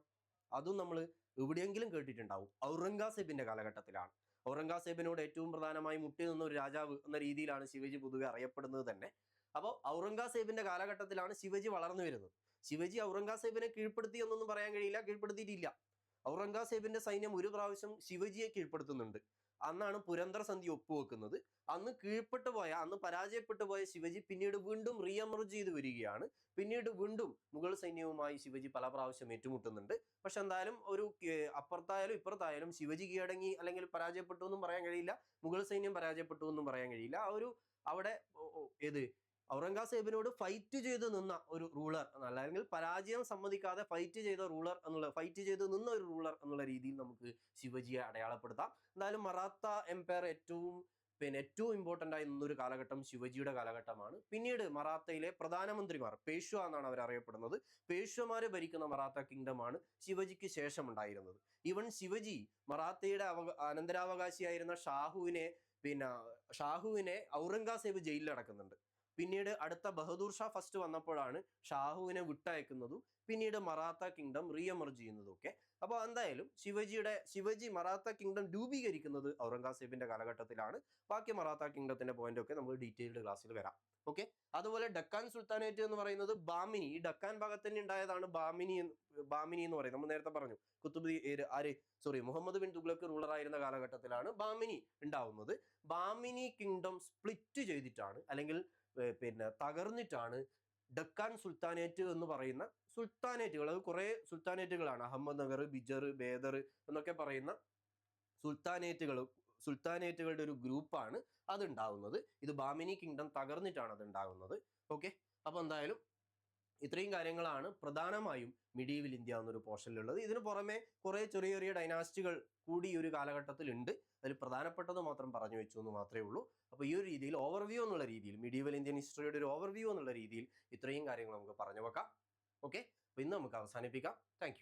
അതും നമ്മൾ എവിടെയെങ്കിലും കേട്ടിട്ടുണ്ടാവും. ഔറംഗസേബിന്റെ കാലഘട്ടത്തിലാണ്. ഔറംഗസേബിനോട് ഏറ്റവും പ്രധാനമായി മുട്ടി നിന്ന ഒരു രാജാവ് എന്ന രീതിയിലാണ് ശിവജി പൊതുവെ അറിയപ്പെടുന്നത് തന്നെ. അപ്പോൾ ഔറംഗസേബിന്റെ കാലഘട്ടത്തിലാണ് ശിവജി വളർന്നു വരുന്നത്. ശിവജി ഔറംഗസേബിനെ കീഴ്പ്പെടുത്തി എന്നൊന്നും പറയാൻ കഴിയില്ല, കീഴ്പ്പെടുത്തിയിട്ടില്ല. ഔറംഗസേബിന്റെ സൈന്യം ഒരു പ്രാവശ്യം ശിവജിയെ കീഴ്പ്പെടുത്തുന്നുണ്ട്. അന്നാണ് പുരന്ദർ സന്ധി ഒപ്പുവെക്കുന്നത്. അന്ന് പരാജയപ്പെട്ടു പോയ ശിവജി പിന്നീട് വീണ്ടും റീഎമർജ് ചെയ്ത് വരികയാണ്. പിന്നീട് വീണ്ടും മുഗൾ സൈന്യവുമായി ശിവജി പല പ്രാവശ്യം ഏറ്റുമുട്ടുന്നുണ്ട്. പക്ഷെ എന്തായാലും അപ്പുറത്തായാലും ഇപ്പുറത്തായാലും ശിവജി കീഴടങ്ങി അല്ലെങ്കിൽ പരാജയപ്പെട്ടു എന്നും പറയാൻ കഴിയില്ല, മുഗൾ സൈന്യം പരാജയപ്പെട്ടു എന്നും പറയാൻ കഴിയില്ല. അവിടെ ഔറംഗസേബിനോട് ഫൈറ്റ് ചെയ്ത് നിന്ന ഒരു റൂളർ അല്ലെങ്കിൽ പരാജയം സമ്മതിക്കാതെ ഫൈറ്റ് ചെയ്ത് നിന്ന ഒരു റൂളർ എന്നുള്ള രീതിയിൽ നമുക്ക് ശിവജിയെ അടയാളപ്പെടുത്താം. എന്തായാലും മറാത്ത എംപയർ ഏറ്റവും ഇമ്പോർട്ടന്റ് ആയി നിന്നൊരു കാലഘട്ടം ശിവജിയുടെ കാലഘട്ടമാണ്. പിന്നീട് മറാത്തയിലെ പ്രധാനമന്ത്രിമാർ, പേഷ്വ എന്നാണ് അവർ അറിയപ്പെടുന്നത്, പേഷ്വമാര് ഭരിക്കുന്ന മറാത്ത കിങ്ഡം ആണ് ശിവജിക്ക് ശേഷം ഉണ്ടായിരുന്നത്. ഈവൻ ശിവജി മറാത്തയുടെ അനന്തരാവകാശിയായിരുന്ന ഷാഹുവിനെ ഔറംഗസേബ് ജയിലിൽ അടക്കുന്നുണ്ട്. പിന്നീട് അടുത്ത ബഹദൂർ ഷാ ഫസ്റ്റ് വന്നപ്പോഴാണ് ഷാഹുവിനെ വിട്ടയക്കുന്നതും പിന്നീട് മറാത്ത കിങ്ഡം റീഎമർജ് ചെയ്യുന്നതും ഒക്കെ. അപ്പോൾ എന്തായാലും ശിവജി മറാത്ത കിങ്ഡം രൂപീകരിക്കുന്നത് ഔറംഗസേബിന്റെ കാലഘട്ടത്തിലാണ്. ബാക്കി മറാത്ത കിങ്ഡത്തിന്റെ പോയിന്റ് ഒക്കെ നമ്മൾ ഡീറ്റെയിൽഡ് ക്ലാസ്സിൽ വരാം. ഓക്കെ, അതുപോലെ ഡക്കാൻ സുൽത്താനേറ്റ് എന്ന് പറയുന്നത് ബാമിനി, ഈ ഡക്കാൻ ഭാഗത്ത് തന്നെ ഉണ്ടായതാണ് ബാമിനി എന്ന് പറയുന്നത്. നമ്മൾ നേരത്തെ പറഞ്ഞു മുഹമ്മദ് ബിൻ തുഗ്ലക്ക് റൂളർ ആയിരുന്ന കാലഘട്ടത്തിലാണ് ബാമിനി ഉണ്ടാവുന്നത്. ബാമിനി കിങ്ഡം സ്പ്ലിറ്റ് ചെയ്തിട്ടാണ് അല്ലെങ്കിൽ തകർന്നിട്ടാണ് ഡക്കാൻ സുൽത്താനേറ്റ് എന്ന് പറയുന്ന സുൽത്താനേറ്റുകൾ, അത് കുറെ സുൽത്താനേറ്റുകളാണ്, അഹമ്മദ് നഗർ, ബിജർ, ബേദർ എന്നൊക്കെ പറയുന്ന സുൽത്താനേറ്റുകളുടെ ഒരു ഗ്രൂപ്പാണ് അത് ഉണ്ടാവുന്നത്. ഇത് ബാമിനി കിങ്ഡം തകർന്നിട്ടാണ് അത് ഉണ്ടാകുന്നത്. ഓക്കെ, അപ്പൊ എന്തായാലും ഇത്രയും കാര്യങ്ങളാണ് പ്രധാനമായും മിഡീവൽ ഇന്ത്യ എന്നൊരു പോർഷനിലുള്ളത്. ഇതിന് പുറമെ കുറെ ചെറിയ ചെറിയ ഡൈനാസ്റ്റികൾ കൂടി ഈ ഒരു കാലഘട്ടത്തിൽ ഉണ്ട്. അതിൽ പ്രധാനപ്പെട്ടത് മാത്രം പറഞ്ഞു വെച്ചു എന്ന് മാത്രമേ ഉള്ളൂ. അപ്പോൾ ഈ ഒരു രീതിയിൽ ഓവർവ്യൂ എന്നുള്ള രീതിയിൽ, മിഡീവൽ ഇന്ത്യൻ ഹിസ്റ്ററിയുടെ ഒരു ഓവർവ്യൂ എന്നുള്ള രീതിയിൽ ഇത്രയും കാര്യങ്ങൾ നമുക്ക് പറഞ്ഞു വെക്കാം. ഓക്കെ, അപ്പോൾ ഇന്ന് നമുക്ക് അവസാനിപ്പിക്കാം. താങ്ക്